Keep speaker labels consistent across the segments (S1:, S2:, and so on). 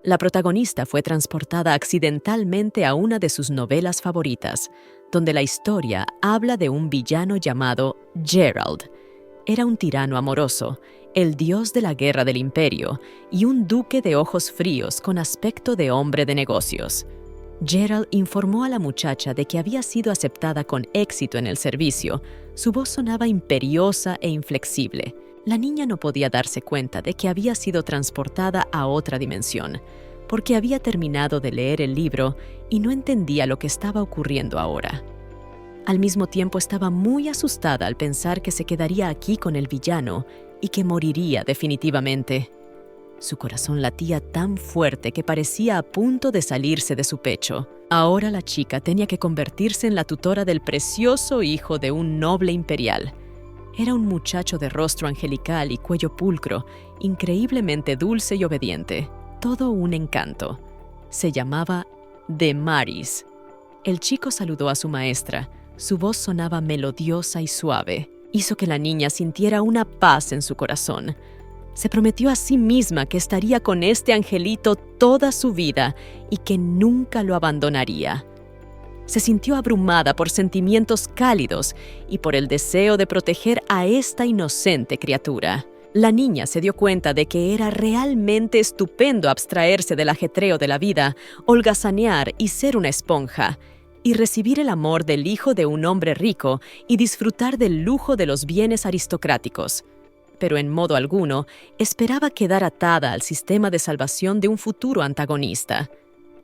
S1: La protagonista fue transportada accidentalmente a una de sus novelas favoritas, donde la historia habla de un villano llamado Gerald. Era un tirano amoroso, el dios de la guerra del imperio, y un duque de ojos fríos con aspecto de hombre de negocios. Gerald informó a la muchacha de que había sido aceptada con éxito en el servicio. Su voz sonaba imperiosa e inflexible. La niña no podía darse cuenta de que había sido transportada a otra dimensión, porque había terminado de leer el libro y no entendía lo que estaba ocurriendo ahora. Al mismo tiempo estaba muy asustada al pensar que se quedaría aquí con el villano y que moriría definitivamente. Su corazón latía tan fuerte que parecía a punto de salirse de su pecho. Ahora la chica tenía que convertirse en la tutora del precioso hijo de un noble imperial. Era un muchacho de rostro angelical y cuello pulcro, increíblemente dulce y obediente. Todo un encanto. Se llamaba Demaris. El chico saludó a su maestra. Su voz sonaba melodiosa y suave. Hizo que la niña sintiera una paz en su corazón. Se prometió a sí misma que estaría con este angelito toda su vida y que nunca lo abandonaría. Se sintió abrumada por sentimientos cálidos y por el deseo de proteger a esta inocente criatura. La niña se dio cuenta de que era realmente estupendo abstraerse del ajetreo de la vida, holgazanear y ser una esponja, y recibir el amor del hijo de un hombre rico y disfrutar del lujo de los bienes aristocráticos. Pero en modo alguno esperaba quedar atada al sistema de salvación de un futuro antagonista.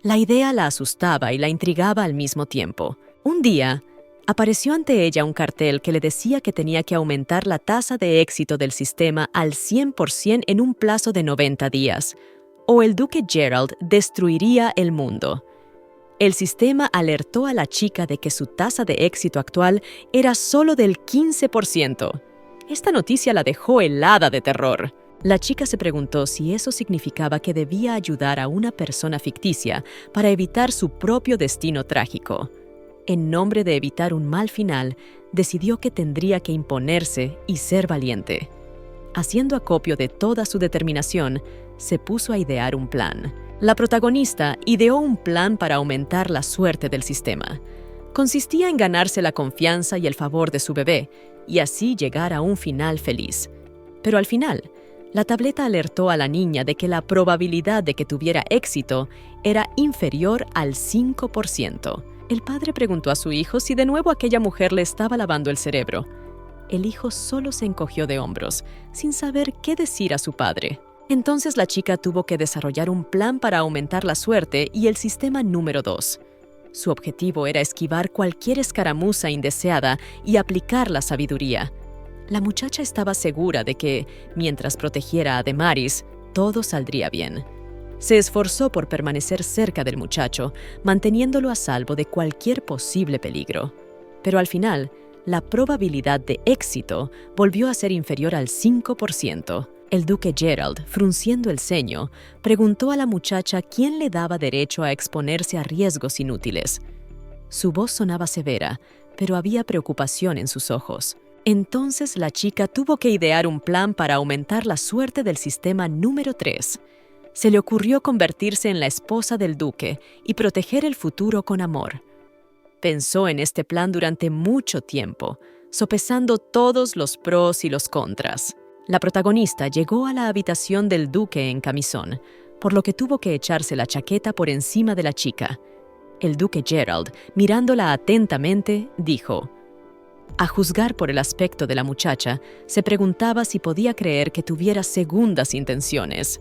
S1: La idea la asustaba y la intrigaba al mismo tiempo. Un día, apareció ante ella un cartel que le decía que tenía que aumentar la tasa de éxito del sistema al 100% en un plazo de 90 días, o el duque Gerald destruiría el mundo. El sistema alertó a la chica de que su tasa de éxito actual era solo del 15%. Esta noticia la dejó helada de terror. La chica se preguntó si eso significaba que debía ayudar a una persona ficticia para evitar su propio destino trágico. En nombre de evitar un mal final, decidió que tendría que imponerse y ser valiente. Haciendo acopio de toda su determinación, se puso a idear un plan. La protagonista ideó un plan para aumentar la suerte del sistema. Consistía en ganarse la confianza y el favor de su bebé, y así llegar a un final feliz. Pero al final, la tableta alertó a la niña de que la probabilidad de que tuviera éxito era inferior al 5%. El padre preguntó a su hijo si de nuevo aquella mujer le estaba lavando el cerebro. El hijo solo se encogió de hombros, sin saber qué decir a su padre. Entonces la chica tuvo que desarrollar un plan para aumentar la suerte y el sistema número 2. Su objetivo era esquivar cualquier escaramuza indeseada y aplicar la sabiduría. La muchacha estaba segura de que, mientras protegiera a Demaris, todo saldría bien. Se esforzó por permanecer cerca del muchacho, manteniéndolo a salvo de cualquier posible peligro. Pero al final, la probabilidad de éxito volvió a ser inferior al 5%. El duque Gerald, frunciendo el ceño, preguntó a la muchacha quién le daba derecho a exponerse a riesgos inútiles. Su voz sonaba severa, pero había preocupación en sus ojos. Entonces la chica tuvo que idear un plan para aumentar la suerte del sistema número 3. Se le ocurrió convertirse en la esposa del duque y proteger el futuro con amor. Pensó en este plan durante mucho tiempo, sopesando todos los pros y los contras. La protagonista llegó a la habitación del duque en camisón, por lo que tuvo que echarse la chaqueta por encima de la chica. El duque Gerald, mirándola atentamente, dijo: a juzgar por el aspecto de la muchacha, se preguntaba si podía creer que tuviera segundas intenciones.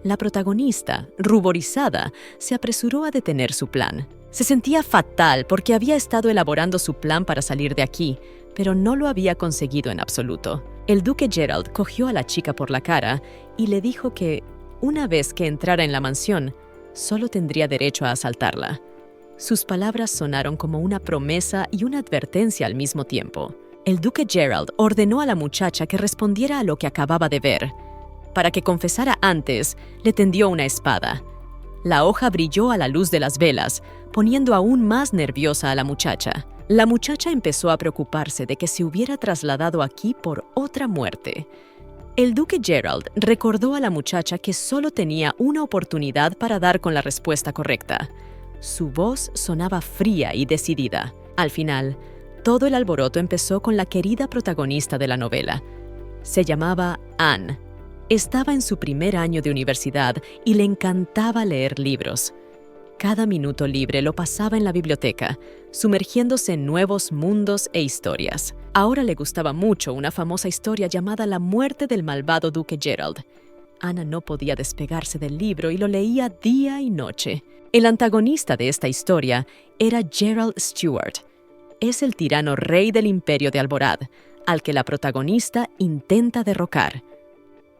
S1: La protagonista, ruborizada, se apresuró a detener su plan. Se sentía fatal porque había estado elaborando su plan para salir de aquí, pero no lo había conseguido en absoluto. El duque Gerald cogió a la chica por la cara y le dijo que, una vez que entrara en la mansión, solo tendría derecho a asaltarla. Sus palabras sonaron como una promesa y una advertencia al mismo tiempo. El duque Gerald ordenó a la muchacha que respondiera a lo que acababa de ver. Para que confesara antes, le tendió una espada. La hoja brilló a la luz de las velas, poniendo aún más nerviosa a la muchacha. La muchacha empezó a preocuparse de que se hubiera trasladado aquí por otra muerte. El duque Gerald recordó a la muchacha que solo tenía una oportunidad para dar con la respuesta correcta. Su voz sonaba fría y decidida. Al final, todo el alboroto empezó con la querida protagonista de la novela. Se llamaba Anne. Estaba en su primer año de universidad y le encantaba leer libros. Cada minuto libre lo pasaba en la biblioteca, sumergiéndose en nuevos mundos e historias. Ahora le gustaba mucho una famosa historia llamada La muerte del malvado duque Gerald. Anna no podía despegarse del libro y lo leía día y noche. El antagonista de esta historia era Gerald Stuart. Es el tirano rey del Imperio de Alborad, al que la protagonista intenta derrocar.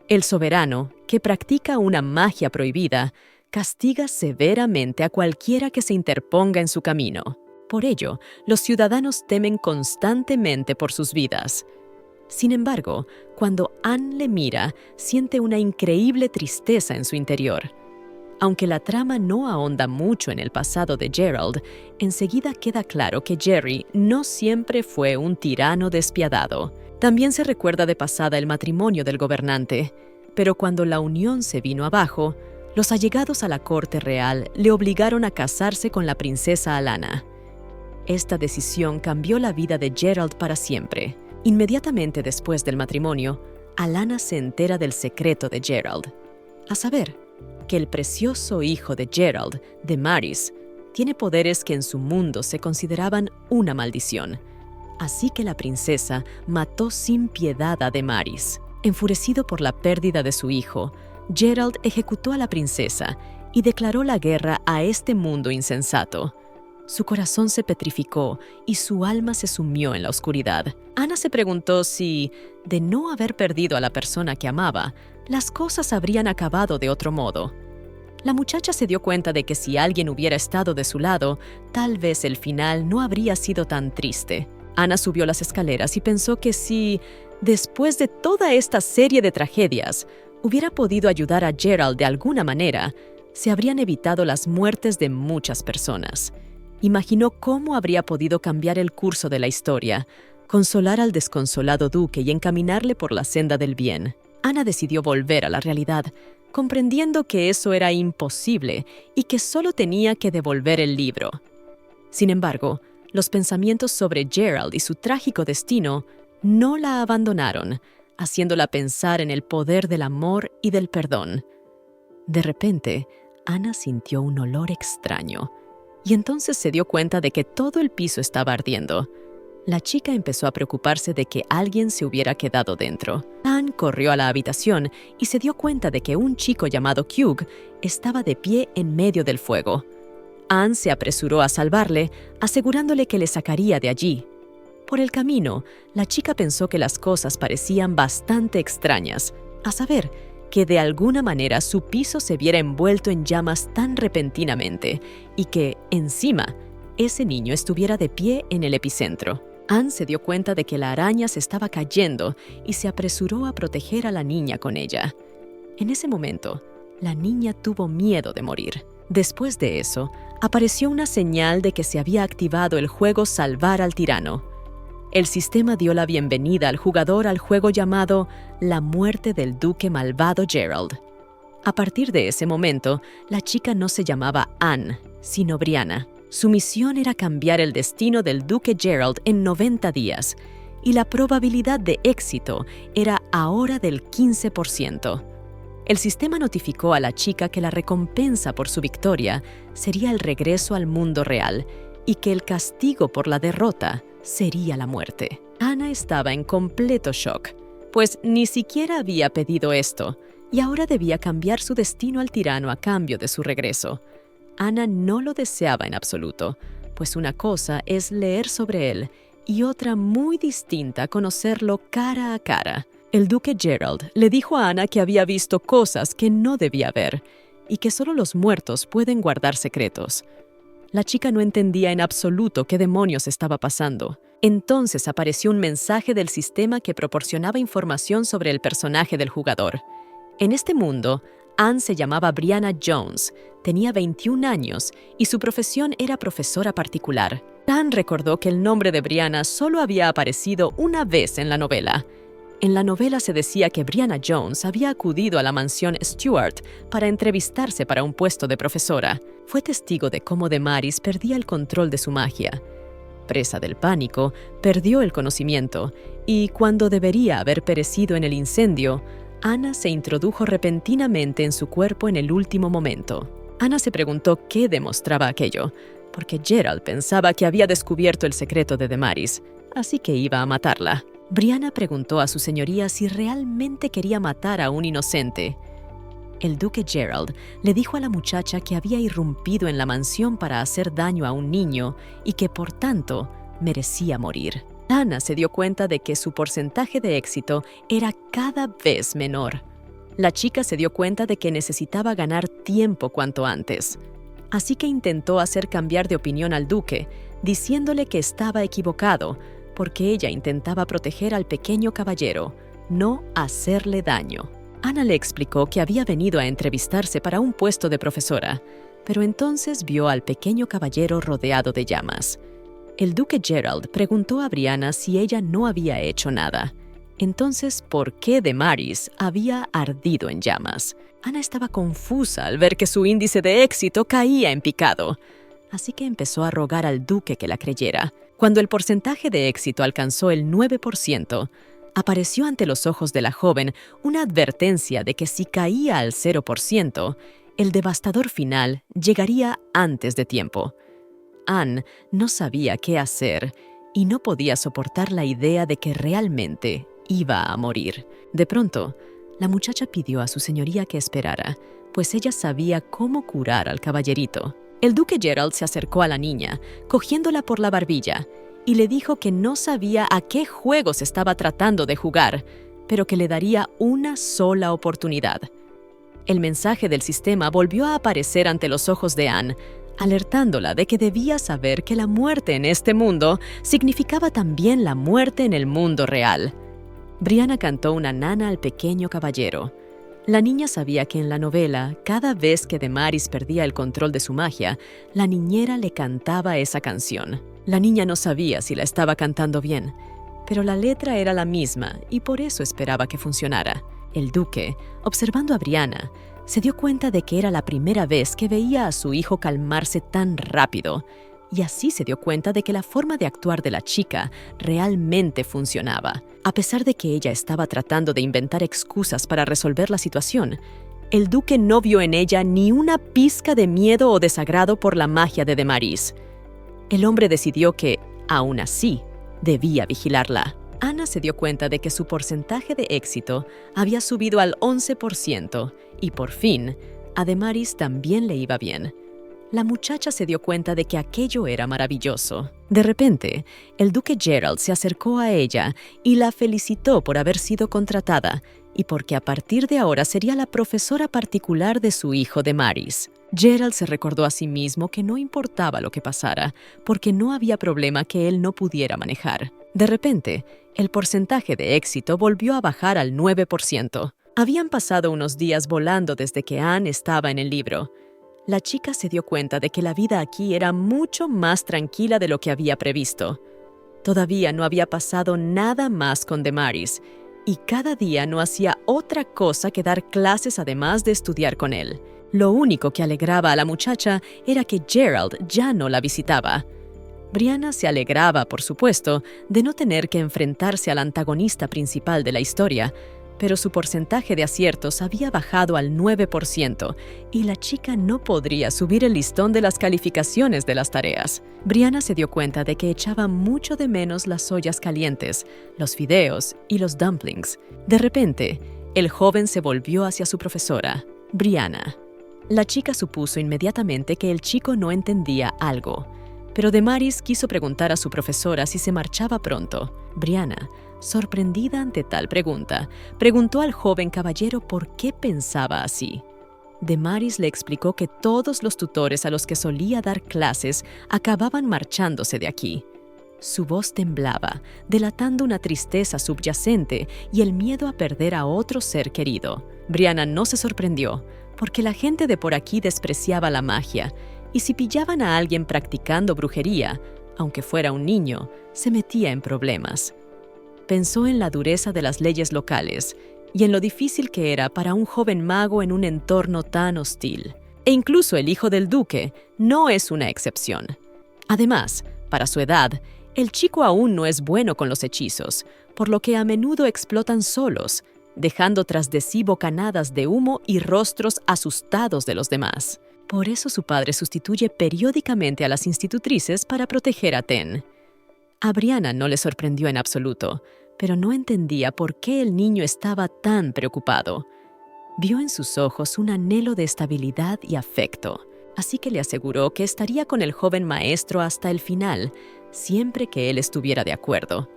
S1: El soberano, que practica una magia prohibida, castiga severamente a cualquiera que se interponga en su camino. Por ello, los ciudadanos temen constantemente por sus vidas. Sin embargo, cuando Anne le mira, siente una increíble tristeza en su interior. Aunque la trama no ahonda mucho en el pasado de Gerald, enseguida queda claro que Jerry no siempre fue un tirano despiadado. También se recuerda de pasada el matrimonio del gobernante, pero cuando la unión se vino abajo, los allegados a la corte real le obligaron a casarse con la princesa Alanna. Esta decisión cambió la vida de Gerald para siempre. Inmediatamente después del matrimonio, Alanna se entera del secreto de Gerald. A saber, que el precioso hijo de Gerald, Demaris, tiene poderes que en su mundo se consideraban una maldición. Así que la princesa mató sin piedad a Demaris. Enfurecido por la pérdida de su hijo, Gerald ejecutó a la princesa y declaró la guerra a este mundo insensato. Su corazón se petrificó y su alma se sumió en la oscuridad. Anna se preguntó si, de no haber perdido a la persona que amaba, las cosas habrían acabado de otro modo. La muchacha se dio cuenta de que si alguien hubiera estado de su lado, tal vez el final no habría sido tan triste. Anna subió las escaleras y pensó que si, después de toda esta serie de tragedias, hubiera podido ayudar a Gerald de alguna manera, se habrían evitado las muertes de muchas personas. Imaginó cómo habría podido cambiar el curso de la historia, consolar al desconsolado duque y encaminarle por la senda del bien. Anna decidió volver a la realidad, comprendiendo que eso era imposible y que solo tenía que devolver el libro. Sin embargo, los pensamientos sobre Gerald y su trágico destino no la abandonaron, haciéndola pensar en el poder del amor y del perdón. De repente, Anna sintió un olor extraño, y entonces se dio cuenta de que todo el piso estaba ardiendo. La chica empezó a preocuparse de que alguien se hubiera quedado dentro. Anne corrió a la habitación y se dio cuenta de que un chico llamado Hugh estaba de pie en medio del fuego. Anne se apresuró a salvarle, asegurándole que le sacaría de allí. Por el camino, la chica pensó que las cosas parecían bastante extrañas, a saber, que de alguna manera su piso se viera envuelto en llamas tan repentinamente y que, encima, ese niño estuviera de pie en el epicentro. Anne se dio cuenta de que la araña se estaba cayendo y se apresuró a proteger a la niña con ella. En ese momento, la niña tuvo miedo de morir. Después de eso, apareció una señal de que se había activado el juego Salvar al Tirano. El sistema dio la bienvenida al jugador al juego llamado La muerte del duque malvado Gerald. A partir de ese momento, la chica no se llamaba Anne, sino Brianna. Su misión era cambiar el destino del duque Gerald en 90 días, y la probabilidad de éxito era ahora del 15%. El sistema notificó a la chica que la recompensa por su victoria sería el regreso al mundo real y que el castigo por la derrota sería la muerte. Anna estaba en completo shock, pues ni siquiera había pedido esto, y ahora debía cambiar su destino al tirano a cambio de su regreso. Anna no lo deseaba en absoluto, pues una cosa es leer sobre él y otra muy distinta conocerlo cara a cara. El duque Gerald le dijo a Anna que había visto cosas que no debía ver y que solo los muertos pueden guardar secretos. La chica no entendía en absoluto qué demonios estaba pasando. Entonces apareció un mensaje del sistema que proporcionaba información sobre el personaje del jugador. En este mundo, Anne se llamaba Brianna Jones, tenía 21 años y su profesión era profesora particular. Anne recordó que el nombre de Brianna solo había aparecido una vez en la novela. En la novela se decía que Brianna Jones había acudido a la mansión Stewart para entrevistarse para un puesto de profesora. Fue testigo de cómo Damaris perdía el control de su magia. Presa del pánico, perdió el conocimiento y, cuando debería haber perecido en el incendio, Anna se introdujo repentinamente en su cuerpo en el último momento. Anna se preguntó qué demostraba aquello, porque Gerald pensaba que había descubierto el secreto de Damaris, así que iba a matarla. Brianna preguntó a su señoría si realmente quería matar a un inocente. El duque Gerald le dijo a la muchacha que había irrumpido en la mansión para hacer daño a un niño y que, por tanto, merecía morir. Anna se dio cuenta de que su porcentaje de éxito era cada vez menor. La chica se dio cuenta de que necesitaba ganar tiempo cuanto antes. Así que intentó hacer cambiar de opinión al duque, diciéndole que estaba equivocado, porque ella intentaba proteger al pequeño caballero, no hacerle daño. Anna le explicó que había venido a entrevistarse para un puesto de profesora, pero entonces vio al pequeño caballero rodeado de llamas. El duque Gerald preguntó a Brianna si ella no había hecho nada. Entonces, ¿por qué Damaris había ardido en llamas? Anna estaba confusa al ver que su índice de éxito caía en picado, así que empezó a rogar al duque que la creyera. Cuando el porcentaje de éxito alcanzó el 9%, apareció ante los ojos de la joven una advertencia de que si caía al 0%, el devastador final llegaría antes de tiempo. Anne no sabía qué hacer y no podía soportar la idea de que realmente iba a morir. De pronto, la muchacha pidió a su señoría que esperara, pues ella sabía cómo curar al caballerito. El duque Gerald se acercó a la niña, cogiéndola por la barbilla, y le dijo que no sabía a qué juego se estaba tratando de jugar, pero que le daría una sola oportunidad. El mensaje del sistema volvió a aparecer ante los ojos de Anne, alertándola de que debía saber que la muerte en este mundo significaba también la muerte en el mundo real. Brianna cantó una nana al pequeño caballero. La niña sabía que en la novela, cada vez que Damaris perdía el control de su magia, la niñera le cantaba esa canción. La niña no sabía si la estaba cantando bien, pero la letra era la misma y por eso esperaba que funcionara. El duque, observando a Brianna, se dio cuenta de que era la primera vez que veía a su hijo calmarse tan rápido, y así se dio cuenta de que la forma de actuar de la chica realmente funcionaba. A pesar de que ella estaba tratando de inventar excusas para resolver la situación, el duque no vio en ella ni una pizca de miedo o desagrado por la magia de Damaris. El hombre decidió que, aún así, debía vigilarla. Anna se dio cuenta de que su porcentaje de éxito había subido al 11% y, por fin, a Damaris también le iba bien. La muchacha se dio cuenta de que aquello era maravilloso. De repente, el duque Gerald se acercó a ella y la felicitó por haber sido contratada y porque a partir de ahora sería la profesora particular de su hijo Damaris. Gerald se recordó a sí mismo que no importaba lo que pasara, porque no había problema que él no pudiera manejar. De repente, el porcentaje de éxito volvió a bajar al 9%. Habían pasado unos días volando desde que Anne estaba en el libro. La chica se dio cuenta de que la vida aquí era mucho más tranquila de lo que había previsto. Todavía no había pasado nada más con Damaris, y cada día no hacía otra cosa que dar clases además de estudiar con él. Lo único que alegraba a la muchacha era que Gerald ya no la visitaba. Brianna se alegraba, por supuesto, de no tener que enfrentarse al antagonista principal de la historia, pero su porcentaje de aciertos había bajado al 9% y la chica no podría subir el listón de las calificaciones de las tareas. Brianna se dio cuenta de que echaba mucho de menos las ollas calientes, los fideos y los dumplings. De repente, el joven se volvió hacia su profesora, Brianna. La chica supuso inmediatamente que el chico no entendía algo, pero Damaris quiso preguntar a su profesora si se marchaba pronto. Brianna, sorprendida ante tal pregunta, preguntó al joven caballero por qué pensaba así. Damaris le explicó que todos los tutores a los que solía dar clases acababan marchándose de aquí. Su voz temblaba, delatando una tristeza subyacente y el miedo a perder a otro ser querido. Brianna no se sorprendió, porque la gente de por aquí despreciaba la magia, y si pillaban a alguien practicando brujería, aunque fuera un niño, se metía en problemas. Pensó en la dureza de las leyes locales y en lo difícil que era para un joven mago en un entorno tan hostil. E incluso el hijo del duque no es una excepción. Además, para su edad, el chico aún no es bueno con los hechizos, por lo que a menudo explotan solos, dejando tras de sí bocanadas de humo y rostros asustados de los demás. Por eso su padre sustituye periódicamente a las institutrices para proteger a Ten. A Brianna no le sorprendió en absoluto, pero no entendía por qué el niño estaba tan preocupado. Vio en sus ojos un anhelo de estabilidad y afecto, así que le aseguró que estaría con el joven maestro hasta el final, siempre que él estuviera de acuerdo.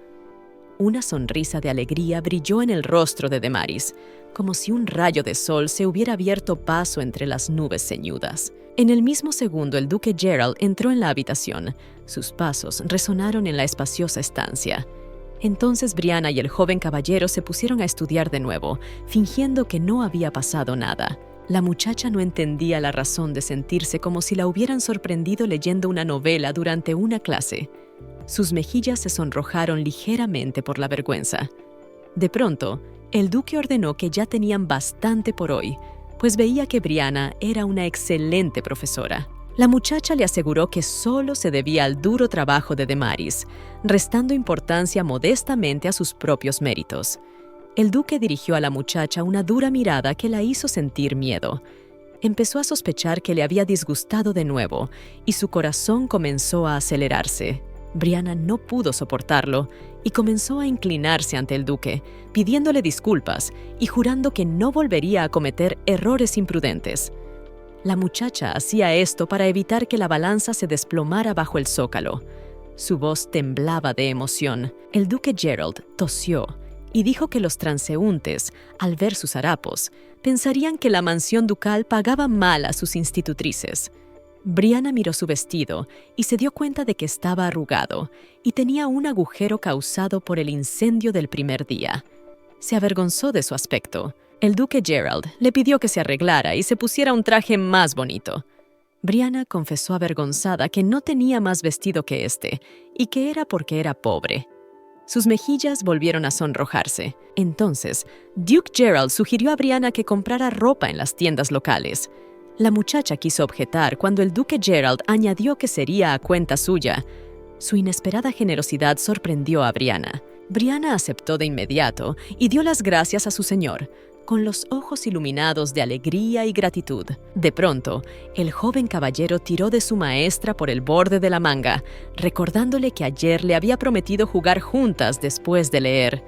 S1: Una sonrisa de alegría brilló en el rostro de Demaris, como si un rayo de sol se hubiera abierto paso entre las nubes ceñudas. En el mismo segundo, el duque Gerald entró en la habitación. Sus pasos resonaron en la espaciosa estancia. Entonces Brianna y el joven caballero se pusieron a estudiar de nuevo, fingiendo que no había pasado nada. La muchacha no entendía la razón de sentirse como si la hubieran sorprendido leyendo una novela durante una clase. Sus mejillas se sonrojaron ligeramente por la vergüenza. De pronto, el duque ordenó que ya tenían bastante por hoy, pues veía que Brianna era una excelente profesora. La muchacha le aseguró que solo se debía al duro trabajo de Demaris, restando importancia modestamente a sus propios méritos. El duque dirigió a la muchacha una dura mirada que la hizo sentir miedo. Empezó a sospechar que le había disgustado de nuevo, y su corazón comenzó a acelerarse. Brianna no pudo soportarlo y comenzó a inclinarse ante el duque, pidiéndole disculpas y jurando que no volvería a cometer errores imprudentes. La muchacha hacía esto para evitar que la balanza se desplomara bajo el zócalo. Su voz temblaba de emoción. El duque Gerald tosió y dijo que los transeúntes, al ver sus harapos, pensarían que la mansión ducal pagaba mal a sus institutrices. Brianna miró su vestido y se dio cuenta de que estaba arrugado y tenía un agujero causado por el incendio del primer día. Se avergonzó de su aspecto. El duque Gerald le pidió que se arreglara y se pusiera un traje más bonito. Brianna confesó avergonzada que no tenía más vestido que este y que era porque era pobre. Sus mejillas volvieron a sonrojarse. Entonces, Duke Gerald sugirió a Brianna que comprara ropa en las tiendas locales. La muchacha quiso objetar cuando el duque Gerald añadió que sería a cuenta suya. Su inesperada generosidad sorprendió a Brianna. Brianna aceptó de inmediato y dio las gracias a su señor, con los ojos iluminados de alegría y gratitud. De pronto, el joven caballero tiró de su maestra por el borde de la manga, recordándole que ayer le había prometido jugar juntas después de leer.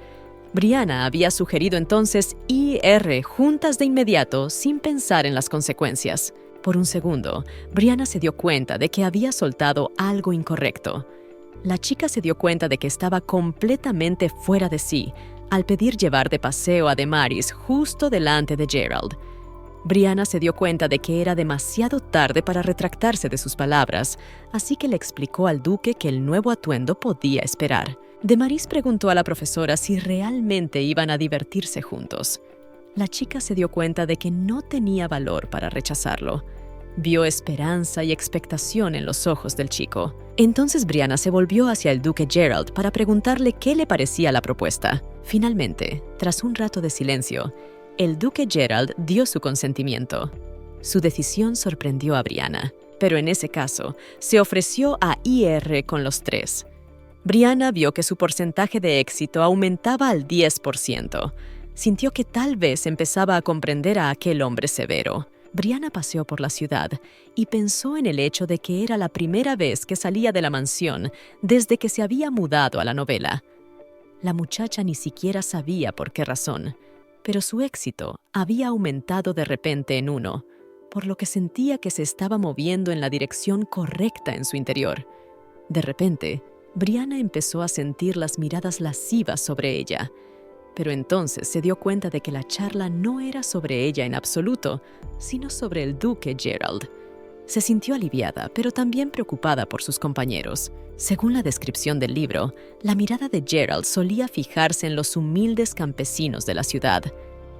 S1: Brianna había sugerido entonces IR juntas de inmediato sin pensar en las consecuencias. Por un segundo, Brianna se dio cuenta de que había soltado algo incorrecto. La chica se dio cuenta de que estaba completamente fuera de sí al pedir llevar de paseo a Demaris justo delante de Gerald. Brianna se dio cuenta de que era demasiado tarde para retractarse de sus palabras, así que le explicó al duque que el nuevo atuendo podía esperar. Demaris preguntó a la profesora si realmente iban a divertirse juntos. La chica se dio cuenta de que no tenía valor para rechazarlo. Vio esperanza y expectación en los ojos del chico. Entonces Brianna se volvió hacia el duque Gerald para preguntarle qué le parecía la propuesta. Finalmente, tras un rato de silencio, el duque Gerald dio su consentimiento. Su decisión sorprendió a Brianna, pero en ese caso, se ofreció a IR con los tres. Brianna vio que su porcentaje de éxito aumentaba al 10%. Sintió que tal vez empezaba a comprender a aquel hombre severo. Brianna paseó por la ciudad y pensó en el hecho de que era la primera vez que salía de la mansión desde que se había mudado a la novela. La muchacha ni siquiera sabía por qué razón, pero su éxito había aumentado de repente en 1, por lo que sentía que se estaba moviendo en la dirección correcta en su interior. De repente, Brianna empezó a sentir las miradas lascivas sobre ella, pero entonces se dio cuenta de que la charla no era sobre ella en absoluto, sino sobre el duque Gerald. Se sintió aliviada, pero también preocupada por sus compañeros. Según la descripción del libro, la mirada de Gerald solía fijarse en los humildes campesinos de la ciudad.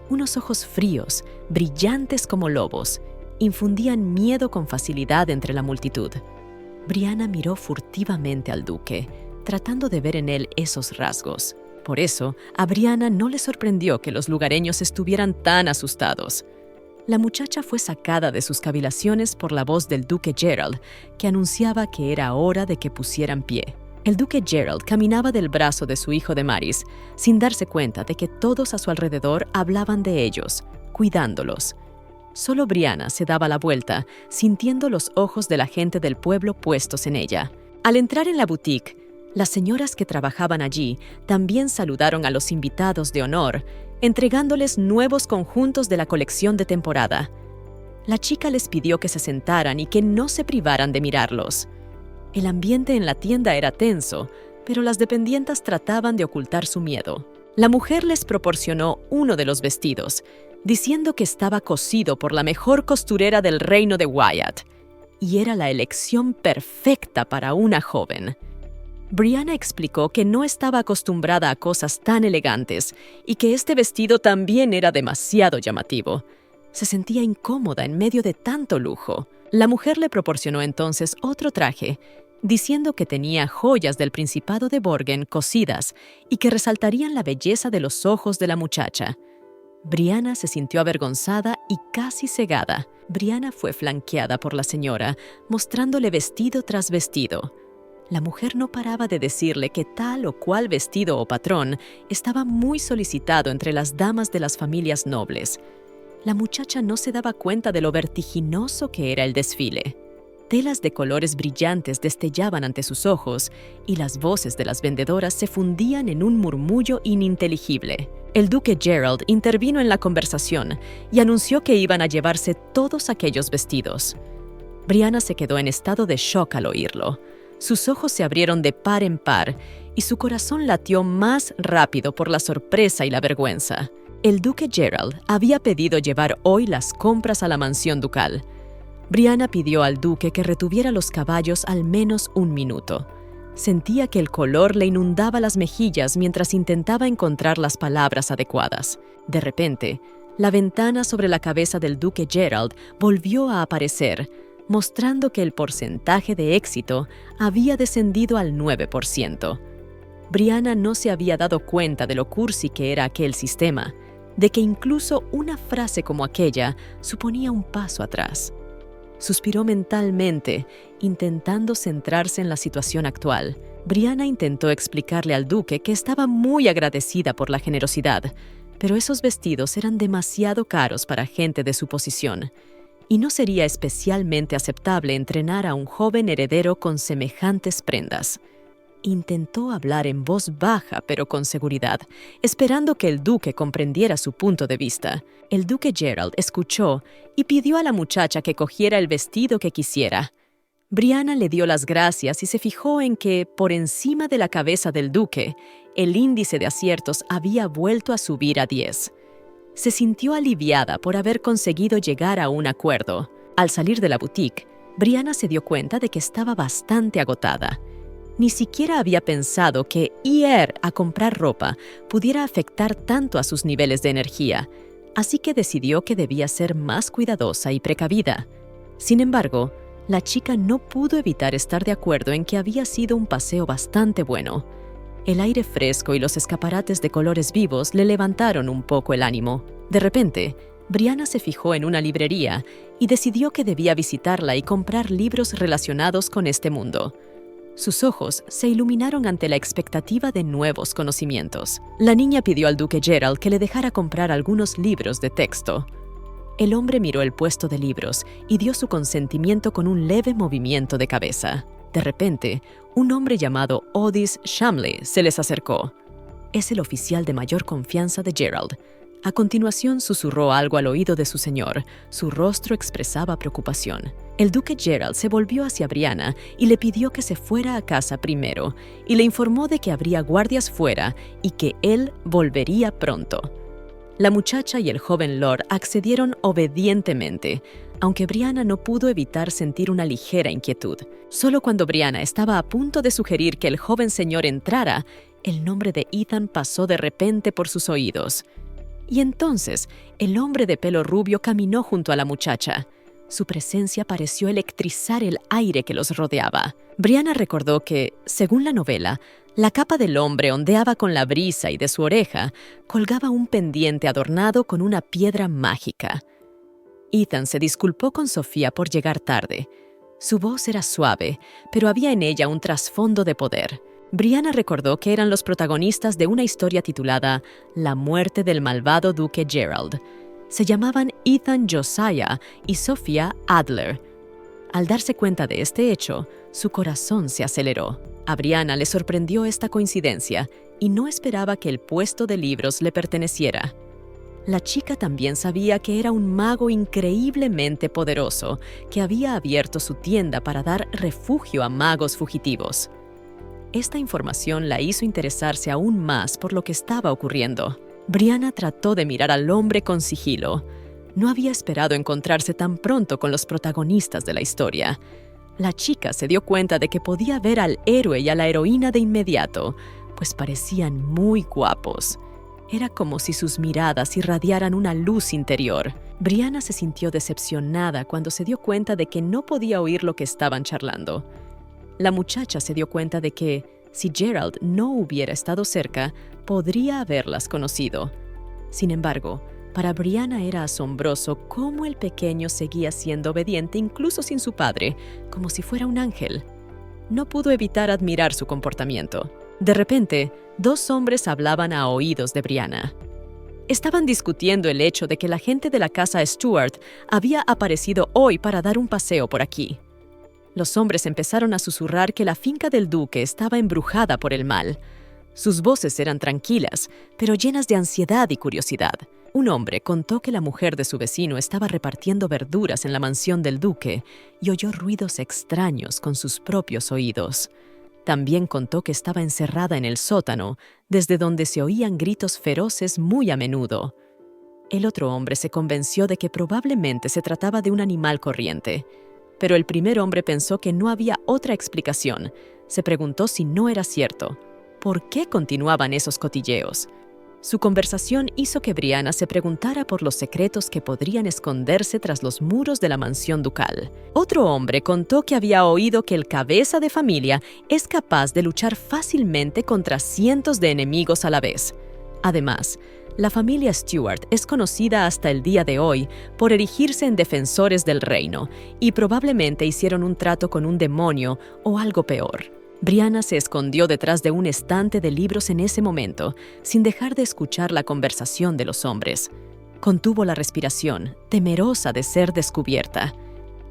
S1: Unos ojos fríos, brillantes como lobos, infundían miedo con facilidad entre la multitud. Brianna miró furtivamente al duque, tratando de ver en él esos rasgos. Por eso, a Brianna no le sorprendió que los lugareños estuvieran tan asustados. La muchacha fue sacada de sus cavilaciones por la voz del duque Gerald, que anunciaba que era hora de que pusieran pie. El duque Gerald caminaba del brazo de su hijo Demaris, sin darse cuenta de que todos a su alrededor hablaban de ellos, cuidándolos. Solo Brianna se daba la vuelta, sintiendo los ojos de la gente del pueblo puestos en ella. Al entrar en la boutique, las señoras que trabajaban allí también saludaron a los invitados de honor, entregándoles nuevos conjuntos de la colección de temporada. La chica les pidió que se sentaran y que no se privaran de mirarlos. El ambiente en la tienda era tenso, pero las dependientas trataban de ocultar su miedo. La mujer les proporcionó uno de los vestidos, diciendo que estaba cosido por la mejor costurera del reino de Wyatt, y era la elección perfecta para una joven. Brianna explicó que no estaba acostumbrada a cosas tan elegantes y que este vestido también era demasiado llamativo. Se sentía incómoda en medio de tanto lujo. La mujer le proporcionó entonces otro traje, diciendo que tenía joyas del Principado de Borgen cosidas y que resaltarían la belleza de los ojos de la muchacha. Brianna se sintió avergonzada y casi cegada. Brianna fue flanqueada por la señora, mostrándole vestido tras vestido. La mujer no paraba de decirle que tal o cual vestido o patrón estaba muy solicitado entre las damas de las familias nobles. La muchacha no se daba cuenta de lo vertiginoso que era el desfile. Telas de colores brillantes destellaban ante sus ojos y las voces de las vendedoras se fundían en un murmullo ininteligible. El duque Gerald intervino en la conversación y anunció que iban a llevarse todos aquellos vestidos. Brianna se quedó en estado de shock al oírlo. Sus ojos se abrieron de par en par y su corazón latió más rápido por la sorpresa y la vergüenza. El duque Gerald había pedido llevar hoy las compras a la mansión ducal. Brianna pidió al duque que retuviera los caballos al menos un minuto. Sentía que el color le inundaba las mejillas mientras intentaba encontrar las palabras adecuadas. De repente, la ventana sobre la cabeza del duque Gerald volvió a aparecer, mostrando que el porcentaje de éxito había descendido al 9%. Brianna no se había dado cuenta de lo cursi que era aquel sistema, de que incluso una frase como aquella suponía un paso atrás. Suspiró mentalmente, intentando centrarse en la situación actual. Brianna intentó explicarle al duque que estaba muy agradecida por la generosidad, pero esos vestidos eran demasiado caros para gente de su posición, y no sería especialmente aceptable entrenar a un joven heredero con semejantes prendas. Intentó hablar en voz baja pero con seguridad, esperando que el duque comprendiera su punto de vista. El duque Gerald escuchó y pidió a la muchacha que cogiera el vestido que quisiera. Brianna le dio las gracias y se fijó en que, por encima de la cabeza del duque, el índice de aciertos había vuelto a subir a 10. Se sintió aliviada por haber conseguido llegar a un acuerdo. Al salir de la boutique, Brianna se dio cuenta de que estaba bastante agotada. Ni siquiera había pensado que ir a comprar ropa pudiera afectar tanto a sus niveles de energía, así que decidió que debía ser más cuidadosa y precavida. Sin embargo, la chica no pudo evitar estar de acuerdo en que había sido un paseo bastante bueno. El aire fresco y los escaparates de colores vivos le levantaron un poco el ánimo. De repente, Brianna se fijó en una librería y decidió que debía visitarla y comprar libros relacionados con este mundo. Sus ojos se iluminaron ante la expectativa de nuevos conocimientos. La niña pidió al duque Gerald que le dejara comprar algunos libros de texto. El hombre miró el puesto de libros y dio su consentimiento con un leve movimiento de cabeza. De repente, un hombre llamado Otis Shamley se les acercó. Es el oficial de mayor confianza de Gerald. A continuación susurró algo al oído de su señor. Su rostro expresaba preocupación. El duque Gerald se volvió hacia Brianna y le pidió que se fuera a casa primero, y le informó de que habría guardias fuera y que él volvería pronto. La muchacha y el joven lord accedieron obedientemente, aunque Brianna no pudo evitar sentir una ligera inquietud. Solo cuando Brianna estaba a punto de sugerir que el joven señor entrara, el nombre de Ethan pasó de repente por sus oídos. Y entonces, el hombre de pelo rubio caminó junto a la muchacha. Su presencia pareció electrizar el aire que los rodeaba. Brianna recordó que, según la novela, La capa del hombre ondeaba con la brisa y de su oreja colgaba un pendiente adornado con una piedra mágica. Ethan se disculpó con Sofía por llegar tarde. Su voz era suave, pero había en ella un trasfondo de poder. Brianna recordó que eran los protagonistas de una historia titulada La muerte del malvado duque Gerald. Se llamaban Ethan Josiah y Sophia Adler. Al darse cuenta de este hecho, su corazón se aceleró. A Brianna le sorprendió esta coincidencia y no esperaba que el puesto de libros le perteneciera. La chica también sabía que era un mago increíblemente poderoso que había abierto su tienda para dar refugio a magos fugitivos. Esta información la hizo interesarse aún más por lo que estaba ocurriendo. Brianna trató de mirar al hombre con sigilo. No había esperado encontrarse tan pronto con los protagonistas de la historia. La chica se dio cuenta de que podía ver al héroe y a la heroína de inmediato, pues parecían muy guapos. Era como si sus miradas irradiaran una luz interior. Brianna se sintió decepcionada cuando se dio cuenta de que no podía oír lo que estaban charlando. La muchacha se dio cuenta de que, si Gerald no hubiera estado cerca, podría haberlas conocido. Sin embargo, para Brianna era asombroso cómo el pequeño seguía siendo obediente incluso sin su padre, como si fuera un ángel. No pudo evitar admirar su comportamiento. De repente, dos hombres hablaban a oídos de Brianna. Estaban discutiendo el hecho de que la gente de la casa Stewart había aparecido hoy para dar un paseo por aquí. Los hombres empezaron a susurrar que la finca del duque estaba embrujada por el mal. Sus voces eran tranquilas, pero llenas de ansiedad y curiosidad. Un hombre contó que la mujer de su vecino estaba repartiendo verduras en la mansión del duque y oyó ruidos extraños con sus propios oídos. También contó que estaba encerrada en el sótano, desde donde se oían gritos feroces muy a menudo. El otro hombre se convenció de que probablemente se trataba de un animal corriente. Pero el primer hombre pensó que no había otra explicación. Se preguntó si no era cierto. ¿Por qué continuaban esos cotilleos? Su conversación hizo que Brianna se preguntara por los secretos que podrían esconderse tras los muros de la mansión ducal. Otro hombre contó que había oído que el cabeza de familia es capaz de luchar fácilmente contra cientos de enemigos a la vez. Además, la familia Stewart es conocida hasta el día de hoy por erigirse en defensores del reino y probablemente hicieron un trato con un demonio o algo peor. Brianna se escondió detrás de un estante de libros en ese momento, sin dejar de escuchar la conversación de los hombres. Contuvo la respiración, temerosa de ser descubierta.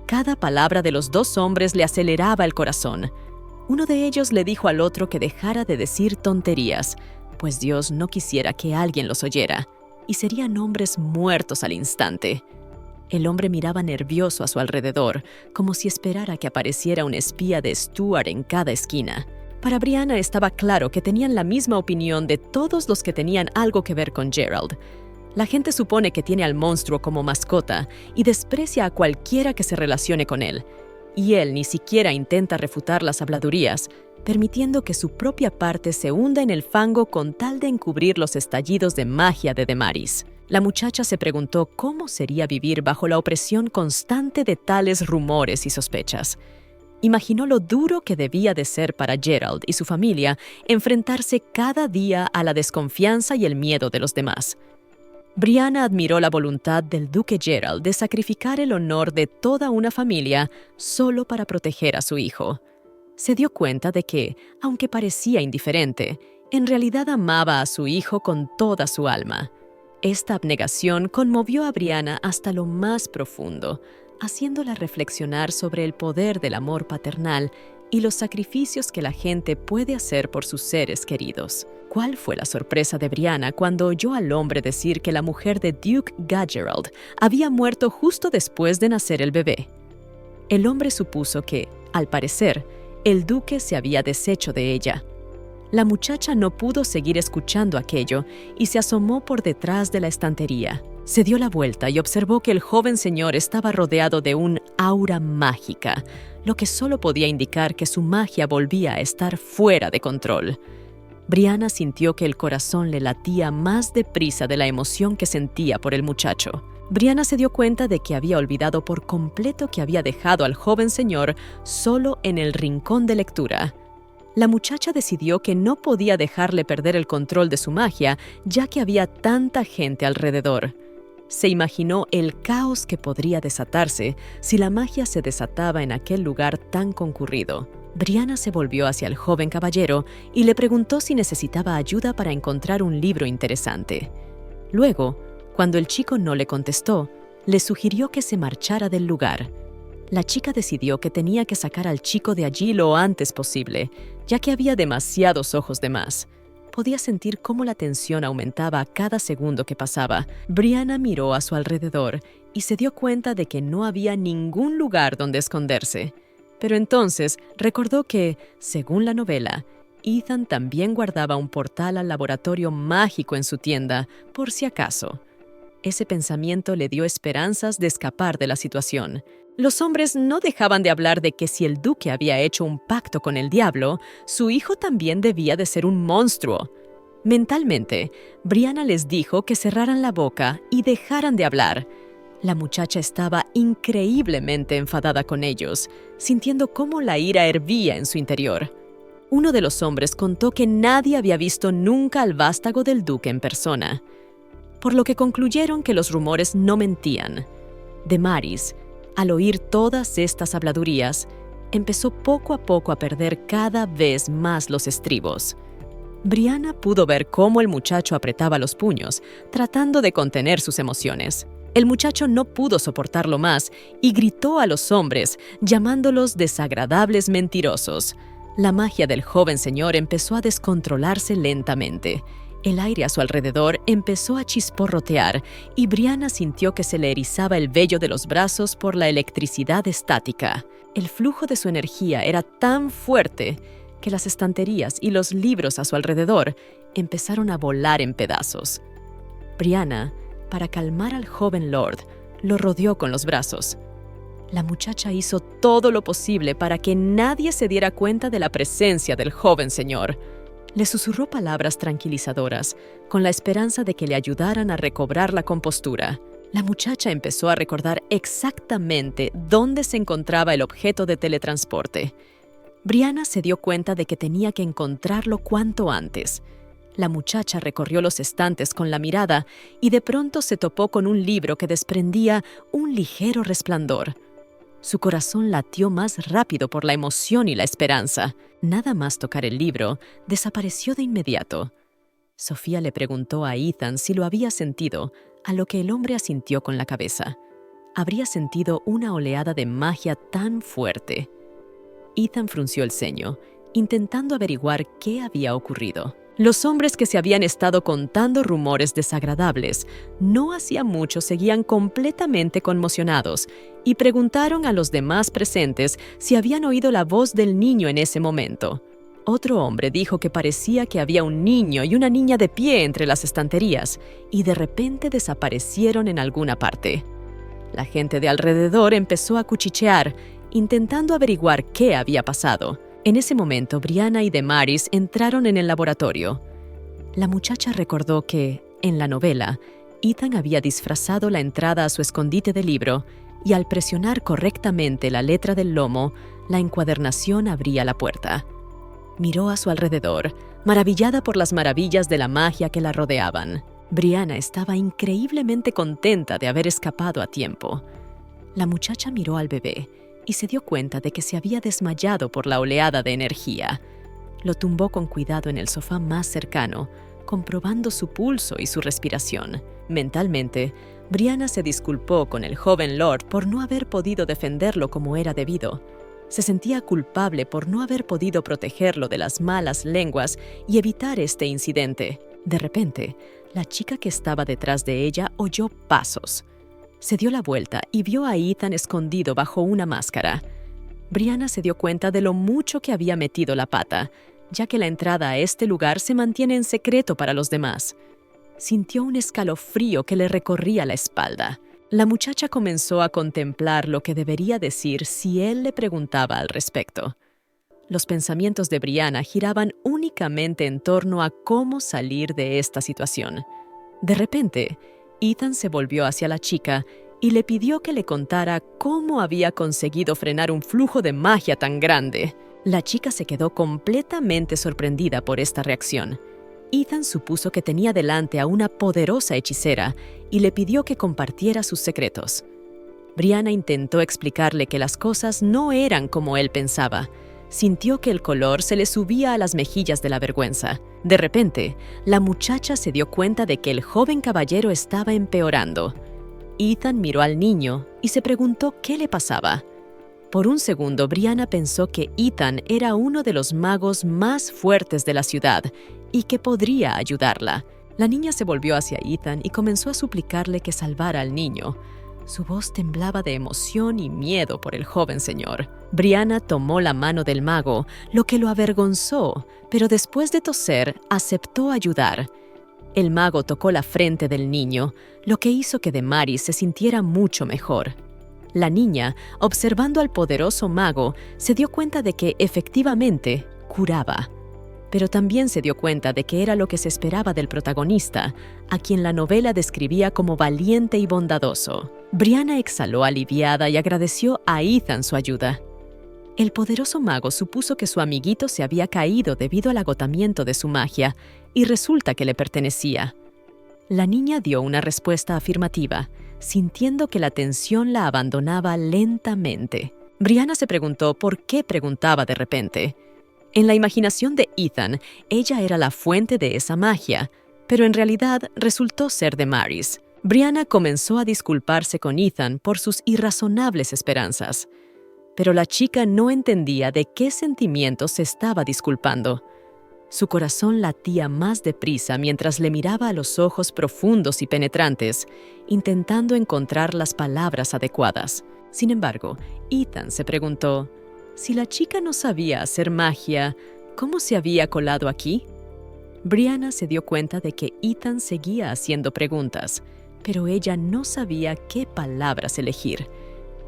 S1: Cada palabra de los dos hombres le aceleraba el corazón. Uno de ellos le dijo al otro que dejara de decir tonterías, pues Dios no quisiera que alguien los oyera, y serían hombres muertos al instante. El hombre miraba nervioso a su alrededor, como si esperara que apareciera un espía de Stewart en cada esquina. Para Brianna estaba claro que tenían la misma opinión de todos los que tenían algo que ver con Gerald. La gente supone que tiene al monstruo como mascota y desprecia a cualquiera que se relacione con él. Y él ni siquiera intenta refutar las habladurías, permitiendo que su propia parte se hunda en el fango con tal de encubrir los estallidos de magia de Demaris. La muchacha se preguntó cómo sería vivir bajo la opresión constante de tales rumores y sospechas. Imaginó lo duro que debía de ser para Gerald y su familia enfrentarse cada día a la desconfianza y el miedo de los demás. Brianna admiró la voluntad del duque Gerald de sacrificar el honor de toda una familia solo para proteger a su hijo. Se dio cuenta de que, aunque parecía indiferente, en realidad amaba a su hijo con toda su alma. Esta abnegación conmovió a Brianna hasta lo más profundo, haciéndola reflexionar sobre el poder del amor paternal y los sacrificios que la gente puede hacer por sus seres queridos. ¿Cuál fue la sorpresa de Brianna cuando oyó al hombre decir que la mujer de Duke Gatgerald había muerto justo después de nacer el bebé? El hombre supuso que, al parecer, el duque se había deshecho de ella. La muchacha no pudo seguir escuchando aquello y se asomó por detrás de la estantería. Se dio la vuelta y observó que el joven señor estaba rodeado de un aura mágica, lo que solo podía indicar que su magia volvía a estar fuera de control. Brianna sintió que el corazón le latía más deprisa de la emoción que sentía por el muchacho. Brianna se dio cuenta de que había olvidado por completo que había dejado al joven señor solo en el rincón de lectura. La muchacha decidió que no podía dejarle perder el control de su magia, ya que había tanta gente alrededor. Se imaginó el caos que podría desatarse si la magia se desataba en aquel lugar tan concurrido. Brianna se volvió hacia el joven caballero y le preguntó si necesitaba ayuda para encontrar un libro interesante. Luego, cuando el chico no le contestó, le sugirió que se marchara del lugar. La chica decidió que tenía que sacar al chico de allí lo antes posible, ya que había demasiados ojos de más. Podía sentir cómo la tensión aumentaba a cada segundo que pasaba. Brianna miró a su alrededor y se dio cuenta de que no había ningún lugar donde esconderse. Pero entonces recordó que, según la novela, Ethan también guardaba un portal al laboratorio mágico en su tienda, por si acaso. Ese pensamiento le dio esperanzas de escapar de la situación. Los hombres no dejaban de hablar de que si el duque había hecho un pacto con el diablo, su hijo también debía de ser un monstruo. Mentalmente, Brianna les dijo que cerraran la boca y dejaran de hablar. La muchacha estaba increíblemente enfadada con ellos, sintiendo cómo la ira hervía en su interior. Uno de los hombres contó que nadie había visto nunca al vástago del duque en persona, por lo que concluyeron que los rumores no mentían. Demaris, al oír todas estas habladurías, empezó poco a poco a perder cada vez más los estribos. Brianna pudo ver cómo el muchacho apretaba los puños, tratando de contener sus emociones. El muchacho no pudo soportarlo más y gritó a los hombres, llamándolos desagradables mentirosos. La magia del joven señor empezó a descontrolarse lentamente. El aire a su alrededor empezó a chisporrotear y Brianna sintió que se le erizaba el vello de los brazos por la electricidad estática. El flujo de su energía era tan fuerte que las estanterías y los libros a su alrededor empezaron a volar en pedazos. Brianna, para calmar al joven lord, lo rodeó con los brazos. La muchacha hizo todo lo posible para que nadie se diera cuenta de la presencia del joven señor. Le susurró palabras tranquilizadoras, con la esperanza de que le ayudaran a recobrar la compostura. La muchacha empezó a recordar exactamente dónde se encontraba el objeto de teletransporte. Brianna se dio cuenta de que tenía que encontrarlo cuanto antes. La muchacha recorrió los estantes con la mirada y de pronto se topó con un libro que desprendía un ligero resplandor. Su corazón latió más rápido por la emoción y la esperanza. Nada más tocar el libro, desapareció de inmediato. Sofía le preguntó a Ethan si lo había sentido, a lo que el hombre asintió con la cabeza. Habría sentido una oleada de magia tan fuerte. Ethan frunció el ceño, intentando averiguar qué había ocurrido. Los hombres que se habían estado contando rumores desagradables no hacía mucho seguían completamente conmocionados y preguntaron a los demás presentes si habían oído la voz del niño en ese momento. Otro hombre dijo que parecía que había un niño y una niña de pie entre las estanterías y de repente desaparecieron en alguna parte. La gente de alrededor empezó a cuchichear, intentando averiguar qué había pasado. En ese momento, Brianna y Demaris entraron en el laboratorio. La muchacha recordó que, en la novela, Ethan había disfrazado la entrada a su escondite de libro y al presionar correctamente la letra del lomo, la encuadernación abría la puerta. Miró a su alrededor, maravillada por las maravillas de la magia que la rodeaban. Brianna estaba increíblemente contenta de haber escapado a tiempo. La muchacha miró al bebé y se dio cuenta de que se había desmayado por la oleada de energía. Lo tumbó con cuidado en el sofá más cercano, comprobando su pulso y su respiración. Mentalmente, Brianna se disculpó con el joven lord por no haber podido defenderlo como era debido. Se sentía culpable por no haber podido protegerlo de las malas lenguas y evitar este incidente. De repente, la chica que estaba detrás de ella oyó pasos. Se dio la vuelta y vio a Ethan escondido bajo una máscara. Brianna se dio cuenta de lo mucho que había metido la pata, ya que la entrada a este lugar se mantiene en secreto para los demás. Sintió un escalofrío que le recorría la espalda. La muchacha comenzó a contemplar lo que debería decir si él le preguntaba al respecto. Los pensamientos de Brianna giraban únicamente en torno a cómo salir de esta situación. De repente, Ethan se volvió hacia la chica y le pidió que le contara cómo había conseguido frenar un flujo de magia tan grande. La chica se quedó completamente sorprendida por esta reacción. Ethan supuso que tenía delante a una poderosa hechicera y le pidió que compartiera sus secretos. Brianna intentó explicarle que las cosas no eran como él pensaba. Sintió que el color se le subía a las mejillas de la vergüenza. De repente, la muchacha se dio cuenta de que el joven caballero estaba empeorando. Ethan miró al niño y se preguntó qué le pasaba. Por un segundo, Brianna pensó que Ethan era uno de los magos más fuertes de la ciudad y que podría ayudarla. La niña se volvió hacia Ethan y comenzó a suplicarle que salvara al niño. Su voz temblaba de emoción y miedo por el joven señor. Brianna tomó la mano del mago, lo que lo avergonzó, pero después de toser, aceptó ayudar. El mago tocó la frente del niño, lo que hizo que Demaris se sintiera mucho mejor. La niña, observando al poderoso mago, se dio cuenta de que efectivamente curaba. Pero también se dio cuenta de que era lo que se esperaba del protagonista, a quien la novela describía como valiente y bondadoso. Brianna exhaló aliviada y agradeció a Ethan su ayuda. El poderoso mago supuso que su amiguito se había caído debido al agotamiento de su magia, y resulta que le pertenecía. La niña dio una respuesta afirmativa, sintiendo que la tensión la abandonaba lentamente. Brianna se preguntó por qué preguntaba de repente. En la imaginación de Ethan, ella era la fuente de esa magia, pero en realidad resultó ser Demaris. Brianna comenzó a disculparse con Ethan por sus irrazonables esperanzas, pero la chica no entendía de qué sentimientos se estaba disculpando. Su corazón latía más deprisa mientras le miraba a los ojos profundos y penetrantes, intentando encontrar las palabras adecuadas. Sin embargo, Ethan se preguntó, si la chica no sabía hacer magia, ¿cómo se había colado aquí? Brianna se dio cuenta de que Ethan seguía haciendo preguntas, pero ella no sabía qué palabras elegir.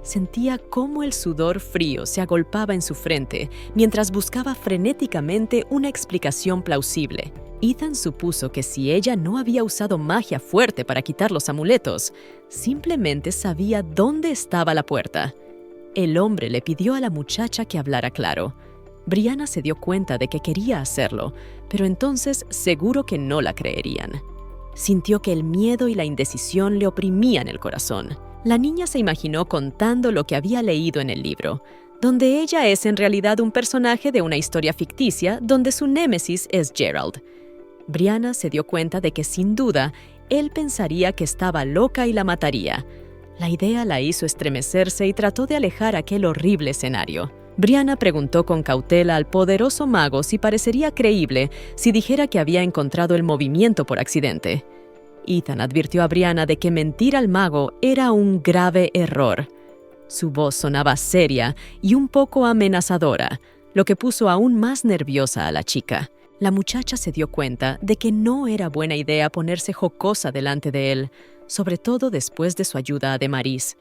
S1: Sentía cómo el sudor frío se agolpaba en su frente mientras buscaba frenéticamente una explicación plausible. Ethan supuso que si ella no había usado magia fuerte para quitar los amuletos, simplemente sabía dónde estaba la puerta. El hombre le pidió a la muchacha que hablara claro. Brianna se dio cuenta de que quería hacerlo, pero entonces seguro que no la creerían. Sintió que el miedo y la indecisión le oprimían el corazón. La niña se imaginó contando lo que había leído en el libro, donde ella es en realidad un personaje de una historia ficticia donde su némesis es Gerald. Brianna se dio cuenta de que sin duda él pensaría que estaba loca y la mataría. La idea la hizo estremecerse y trató de alejar aquel horrible escenario. Brianna preguntó con cautela al poderoso mago si parecería creíble si dijera que había encontrado el movimiento por accidente. Ethan advirtió a Brianna de que mentir al mago era un grave error. Su voz sonaba seria y un poco amenazadora, lo que puso aún más nerviosa a la chica. La muchacha se dio cuenta de que no era buena idea ponerse jocosa delante de él, sobre todo después de su ayuda a Demaris.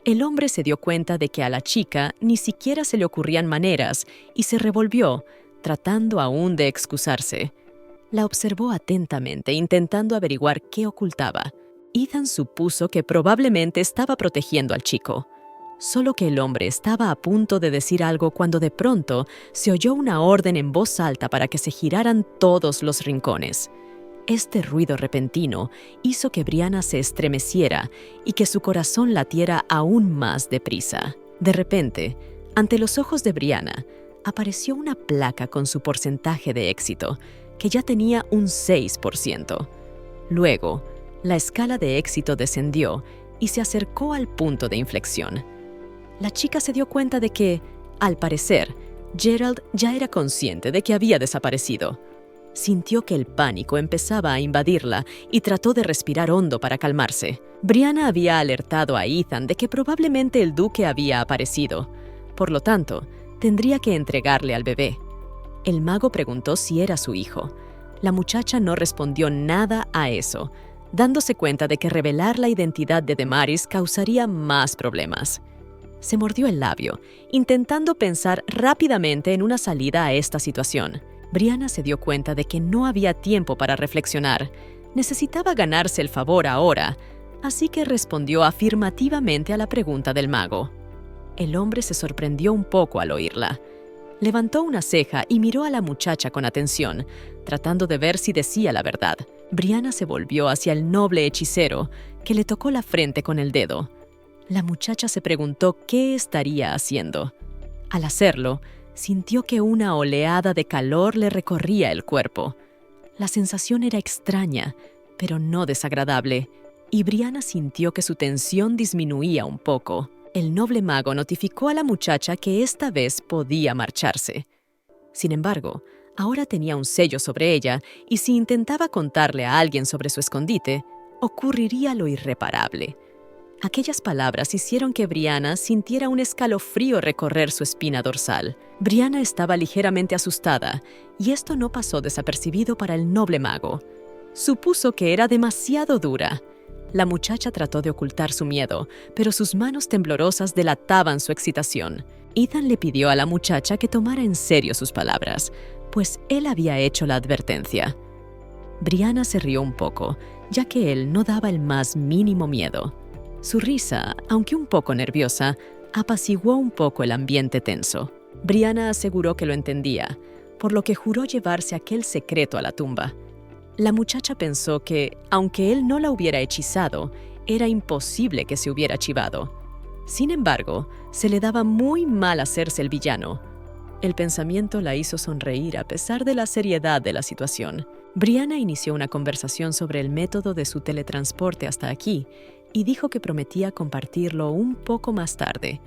S1: El hombre se dio cuenta de que a la chica ni siquiera se le ocurrían maneras y se revolvió, tratando aún de excusarse. La observó atentamente, intentando averiguar qué ocultaba. Ethan supuso que probablemente estaba protegiendo al chico. Solo que el hombre estaba a punto de decir algo cuando de pronto se oyó una orden en voz alta para que se giraran todos los rincones. Este ruido repentino hizo que Brianna se estremeciera y que su corazón latiera aún más deprisa. De repente, ante los ojos de Brianna, apareció una placa con su porcentaje de éxito, que ya tenía un 6%. Luego, la escala de éxito descendió y se acercó al punto de inflexión. La chica se dio cuenta de que, al parecer, Gerald ya era consciente de que había desaparecido. Sintió que el pánico empezaba a invadirla y trató de respirar hondo para calmarse. Brianna había alertado a Ethan de que probablemente el duque había aparecido. Por lo tanto, tendría que entregarle al bebé. El mago preguntó si era su hijo. La muchacha no respondió nada a eso, dándose cuenta de que revelar la identidad de Demaris causaría más problemas. Se mordió el labio, intentando pensar rápidamente en una salida a esta situación. Brianna se dio cuenta de que no había tiempo para reflexionar. Necesitaba ganarse el favor ahora, así que respondió afirmativamente a la pregunta del mago. El hombre se sorprendió un poco al oírla. Levantó una ceja y miró a la muchacha con atención, tratando de ver si decía la verdad. Brianna se volvió hacia el noble hechicero, que le tocó la frente con el dedo. La muchacha se preguntó qué estaría haciendo. Al hacerlo, sintió que una oleada de calor le recorría el cuerpo. La sensación era extraña, pero no desagradable, y Brianna sintió que su tensión disminuía un poco. El noble mago notificó a la muchacha que esta vez podía marcharse. Sin embargo, ahora tenía un sello sobre ella, y si intentaba contarle a alguien sobre su escondite, ocurriría lo irreparable. Aquellas palabras hicieron que Brianna sintiera un escalofrío recorrer su espina dorsal. Brianna estaba ligeramente asustada, y esto no pasó desapercibido para el noble mago. Supuso que era demasiado dura. La muchacha trató de ocultar su miedo, pero sus manos temblorosas delataban su excitación. Ethan le pidió a la muchacha que tomara en serio sus palabras, pues él había hecho la advertencia. Brianna se rió un poco, ya que él no daba el más mínimo miedo. Su risa, aunque un poco nerviosa, apaciguó un poco el ambiente tenso. Brianna aseguró que lo entendía, por lo que juró llevarse aquel secreto a la tumba. La muchacha pensó que, aunque él no la hubiera hechizado, era imposible que se hubiera chivado. Sin embargo, se le daba muy mal hacerse el villano. El pensamiento la hizo sonreír a pesar de la seriedad de la situación. Brianna inició una conversación sobre el método de su teletransporte hasta aquí y dijo que prometía compartirlo un poco más tarde.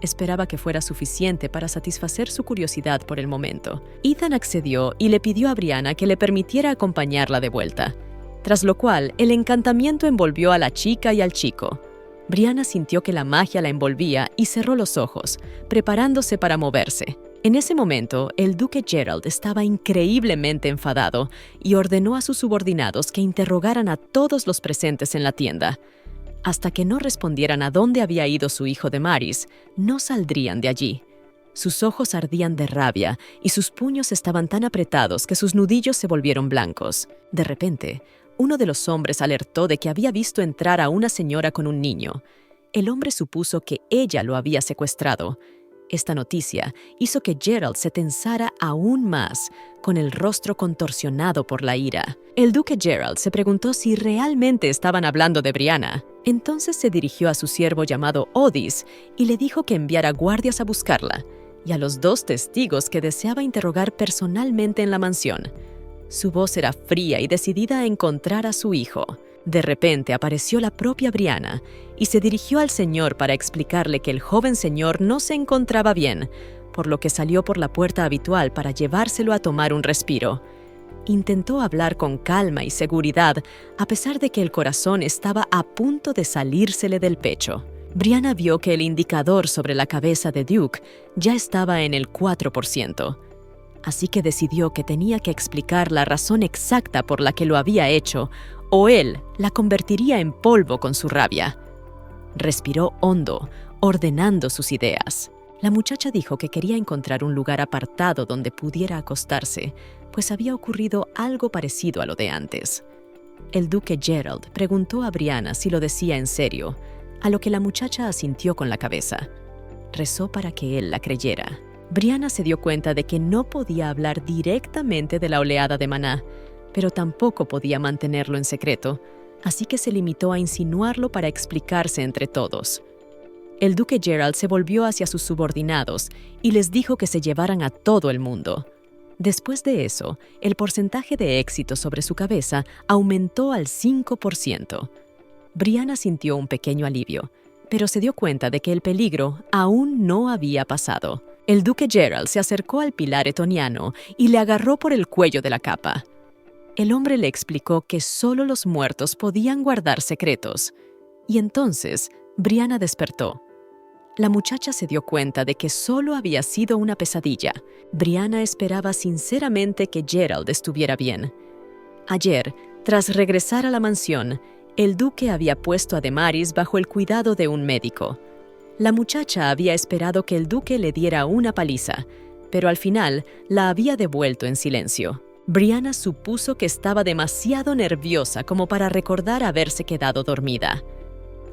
S1: Esperaba que fuera suficiente para satisfacer su curiosidad por el momento. Ethan accedió y le pidió a Brianna que le permitiera acompañarla de vuelta, tras lo cual el encantamiento envolvió a la chica y al chico. Brianna sintió que la magia la envolvía y cerró los ojos, preparándose para moverse. En ese momento, el duque Gerald estaba increíblemente enfadado y ordenó a sus subordinados que interrogaran a todos los presentes en la tienda. Hasta que no respondieran a dónde había ido su hijo Demaris, no saldrían de allí. Sus ojos ardían de rabia y sus puños estaban tan apretados que sus nudillos se volvieron blancos. De repente, uno de los hombres alertó de que había visto entrar a una señora con un niño. El hombre supuso que ella lo había secuestrado. Esta noticia hizo que Gerald se tensara aún más, con el rostro contorsionado por la ira. El duque Gerald se preguntó si realmente estaban hablando de Brianna. Entonces se dirigió a su siervo llamado Odys y le dijo que enviara guardias a buscarla, y a los 2 testigos que deseaba interrogar personalmente en la mansión. Su voz era fría y decidida a encontrar a su hijo. De repente apareció la propia Brianna y se dirigió al señor para explicarle que el joven señor no se encontraba bien, por lo que salió por la puerta habitual para llevárselo a tomar un respiro. Intentó hablar con calma y seguridad, a pesar de que el corazón estaba a punto de salírsele del pecho. Brianna vio que el indicador sobre la cabeza de Duke ya estaba en el 4%. Así que decidió que tenía que explicar la razón exacta por la que lo había hecho, o él la convertiría en polvo con su rabia. Respiró hondo, ordenando sus ideas. La muchacha dijo que quería encontrar un lugar apartado donde pudiera acostarse, pues había ocurrido algo parecido a lo de antes. El duque Gerald preguntó a Brianna si lo decía en serio, a lo que la muchacha asintió con la cabeza. Rezó para que él la creyera. Brianna se dio cuenta de que no podía hablar directamente de la oleada de maná, pero tampoco podía mantenerlo en secreto, así que se limitó a insinuarlo para explicarse entre todos. El duque Gerald se volvió hacia sus subordinados y les dijo que se llevaran a todo el mundo. Después de eso, el porcentaje de éxito sobre su cabeza aumentó al 5%. Brianna sintió un pequeño alivio, pero se dio cuenta de que el peligro aún no había pasado. El duque Gerald se acercó al pilar etoniano y le agarró por el cuello de la capa. El hombre le explicó que solo los muertos podían guardar secretos. Y entonces, Brianna despertó. La muchacha se dio cuenta de que solo había sido una pesadilla. Brianna esperaba sinceramente que Gerald estuviera bien. Ayer, tras regresar a la mansión, el duque había puesto a Demaris bajo el cuidado de un médico. La muchacha había esperado que el duque le diera una paliza, pero al final la había devuelto en silencio. Brianna supuso que estaba demasiado nerviosa como para recordar haberse quedado dormida.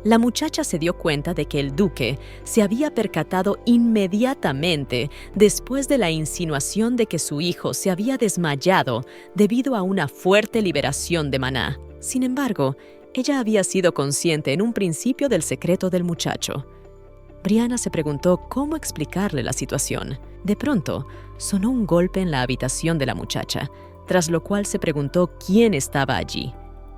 S1: La muchacha se dio cuenta de que el duque se había percatado inmediatamente después de la insinuación de que su hijo se había desmayado debido a una fuerte liberación de maná. Sin embargo, ella había sido consciente en un principio del secreto del muchacho. Brianna se preguntó cómo explicarle la situación. De pronto, sonó un golpe en la habitación de la muchacha, tras lo cual se preguntó quién estaba allí.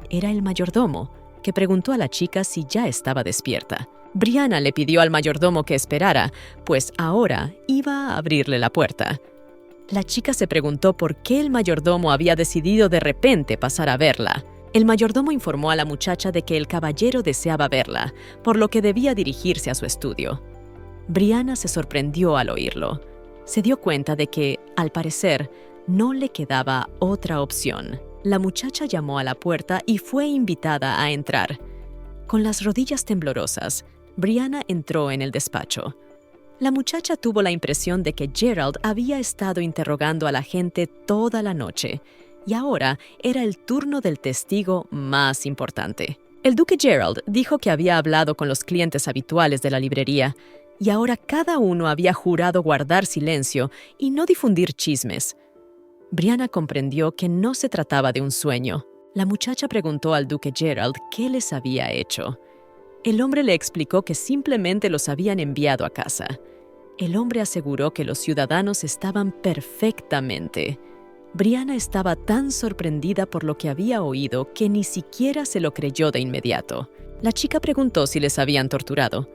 S1: Era el mayordomo, que preguntó a la chica si ya estaba despierta. Brianna le pidió al mayordomo que esperara, pues ahora iba a abrirle la puerta. La chica se preguntó por qué el mayordomo había decidido de repente pasar a verla. El mayordomo informó a la muchacha de que el caballero deseaba verla, por lo que debía dirigirse a su estudio. Brianna se sorprendió al oírlo. Se dio cuenta de que, al parecer, no le quedaba otra opción. La muchacha llamó a la puerta y fue invitada a entrar. Con las rodillas temblorosas, Brianna entró en el despacho. La muchacha tuvo la impresión de que Gerald había estado interrogando a la gente toda la noche, y ahora era el turno del testigo más importante. El duque Gerald dijo que había hablado con los clientes habituales de la librería, y ahora cada uno había jurado guardar silencio y no difundir chismes. Brianna comprendió que no se trataba de un sueño. La muchacha preguntó al duque Gerald qué les había hecho. El hombre le explicó que simplemente los habían enviado a casa. El hombre aseguró que los ciudadanos estaban perfectamente. Brianna estaba tan sorprendida por lo que había oído que ni siquiera se lo creyó de inmediato. La chica preguntó si les habían torturado,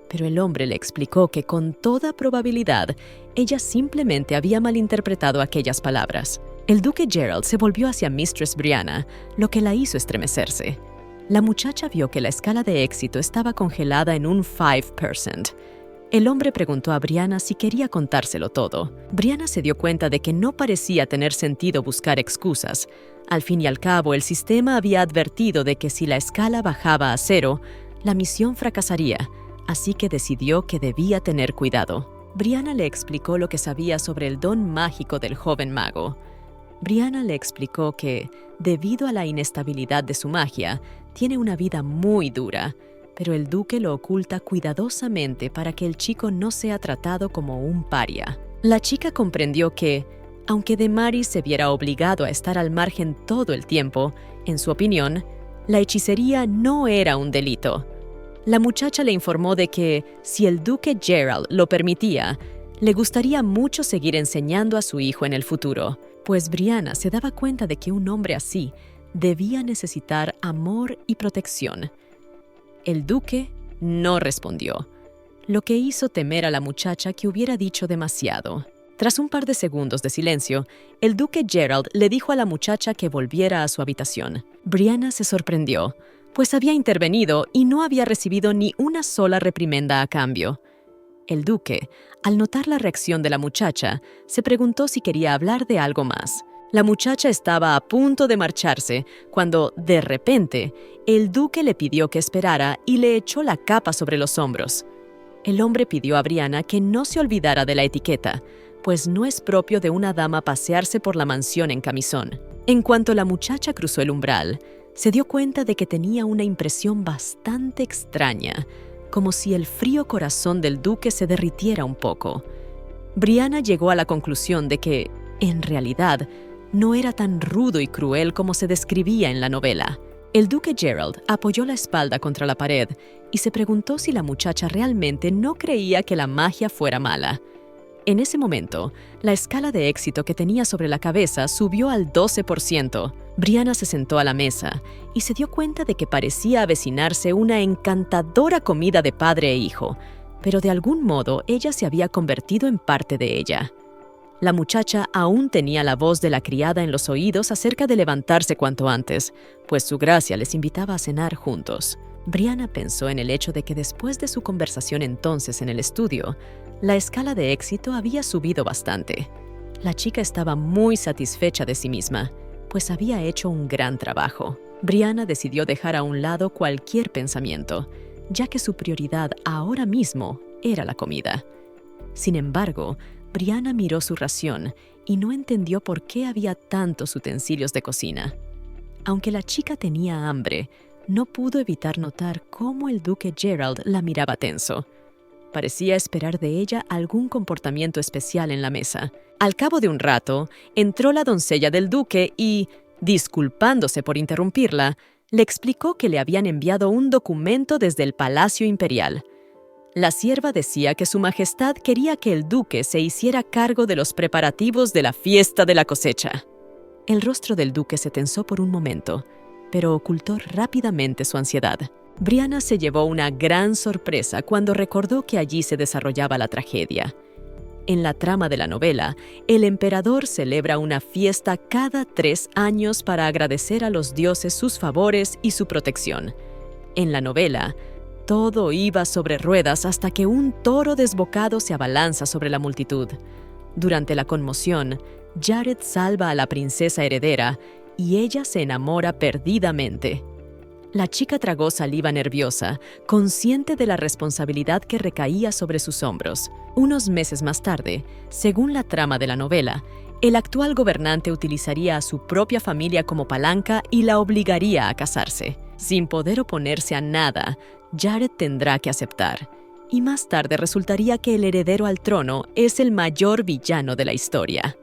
S1: pero el hombre le explicó que con toda probabilidad ella simplemente había malinterpretado aquellas palabras. El duque Gerald se volvió hacia Mistress Brianna, lo que la hizo estremecerse. La muchacha vio que la escala de éxito estaba congelada en un 5%. El hombre preguntó a Brianna si quería contárselo todo. Brianna se dio cuenta de que no parecía tener sentido buscar excusas. Al fin y al cabo, el sistema había advertido de que si la escala bajaba a 0, la misión fracasaría, así que decidió que debía tener cuidado. Brianna le explicó lo que sabía sobre el don mágico del joven mago. Brianna le explicó que, debido a la inestabilidad de su magia, tiene una vida muy dura, pero el duque lo oculta cuidadosamente para que el chico no sea tratado como un paria. La chica comprendió que, aunque Demaris se viera obligado a estar al margen todo el tiempo, en su opinión, la hechicería no era un delito. La muchacha le informó de que, si el duque Gerald lo permitía, le gustaría mucho seguir enseñando a su hijo en el futuro, pues Brianna se daba cuenta de que un hombre así debía necesitar amor y protección. El duque no respondió, lo que hizo temer a la muchacha que hubiera dicho demasiado. Tras un par de segundos de silencio, el duque Gerald le dijo a la muchacha que volviera a su habitación. Brianna se sorprendió, pues había intervenido y no había recibido ni una sola reprimenda a cambio. El duque, al notar la reacción de la muchacha, se preguntó si quería hablar de algo más. La muchacha estaba a punto de marcharse cuando, de repente, el duque le pidió que esperara y le echó la capa sobre los hombros. El hombre pidió a Brianna que no se olvidara de la etiqueta, pues no es propio de una dama pasearse por la mansión en camisón. En cuanto la muchacha cruzó el umbral, se dio cuenta de que tenía una impresión bastante extraña, como si el frío corazón del duque se derritiera un poco. Brianna llegó a la conclusión de que, en realidad, no era tan rudo y cruel como se describía en la novela. El duque Gerald apoyó la espalda contra la pared y se preguntó si la muchacha realmente no creía que la magia fuera mala. En ese momento, la escala de éxito que tenía sobre la cabeza subió al 12%. Brianna se sentó a la mesa y se dio cuenta de que parecía avecinarse una encantadora comida de padre e hijo, pero de algún modo ella se había convertido en parte de ella. La muchacha aún tenía la voz de la criada en los oídos acerca de levantarse cuanto antes, pues su gracia les invitaba a cenar juntos. Brianna pensó en el hecho de que después de su conversación entonces en el estudio, la escala de éxito había subido bastante. La chica estaba muy satisfecha de sí misma, pues había hecho un gran trabajo. Brianna decidió dejar a un lado cualquier pensamiento, ya que su prioridad ahora mismo era la comida. Sin embargo, Brianna miró su ración y no entendió por qué había tantos utensilios de cocina. Aunque la chica tenía hambre, no pudo evitar notar cómo el duque Gerald la miraba tenso. Parecía esperar de ella algún comportamiento especial en la mesa. Al cabo de un rato, entró la doncella del duque y, disculpándose por interrumpirla, le explicó que le habían enviado un documento desde el Palacio Imperial. La sierva decía que su majestad quería que el duque se hiciera cargo de los preparativos de la fiesta de la cosecha. El rostro del duque se tensó por un momento, pero ocultó rápidamente su ansiedad. Brianna se llevó una gran sorpresa cuando recordó que allí se desarrollaba la tragedia. En la trama de la novela, el emperador celebra una fiesta cada 3 años para agradecer a los dioses sus favores y su protección. En la novela, todo iba sobre ruedas hasta que un toro desbocado se abalanza sobre la multitud. Durante la conmoción, Jared salva a la princesa heredera y ella se enamora perdidamente. La chica tragó saliva nerviosa, consciente de la responsabilidad que recaía sobre sus hombros. Unos meses más tarde, según la trama de la novela, el actual gobernante utilizaría a su propia familia como palanca y la obligaría a casarse. Sin poder oponerse a nada, Jared tendrá que aceptar. Y más tarde resultaría que el heredero al trono es el mayor villano de la historia.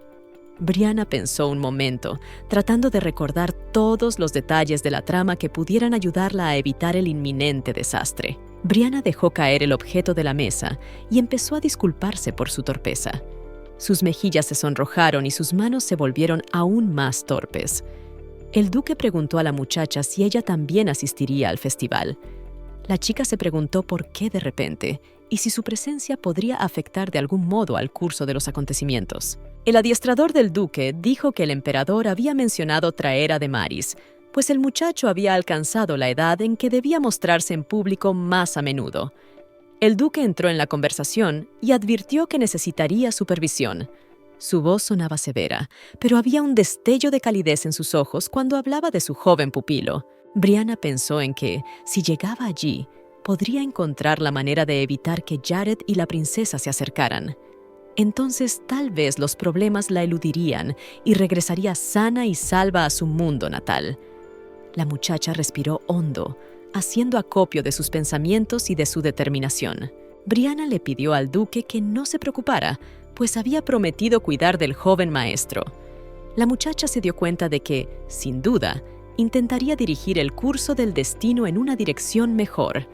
S1: Brianna pensó un momento, tratando de recordar todos los detalles de la trama que pudieran ayudarla a evitar el inminente desastre. Brianna dejó caer el objeto de la mesa y empezó a disculparse por su torpeza. Sus mejillas se sonrojaron y sus manos se volvieron aún más torpes. El duque preguntó a la muchacha si ella también asistiría al festival. La chica se preguntó por qué de repente y si su presencia podría afectar de algún modo al curso de los acontecimientos. El adiestrador del duque dijo que el emperador había mencionado traer a Demaris, pues el muchacho había alcanzado la edad en que debía mostrarse en público más a menudo. El duque entró en la conversación y advirtió que necesitaría supervisión. Su voz sonaba severa, pero había un destello de calidez en sus ojos cuando hablaba de su joven pupilo. Brianna pensó en que, si llegaba allí, podría encontrar la manera de evitar que Jared y la princesa se acercaran. Entonces tal vez los problemas la eludirían y regresaría sana y salva a su mundo natal. La muchacha respiró hondo, haciendo acopio de sus pensamientos y de su determinación. Brianna le pidió al duque que no se preocupara, pues había prometido cuidar del joven maestro. La muchacha se dio cuenta de que, sin duda, intentaría dirigir el curso del destino en una dirección mejor.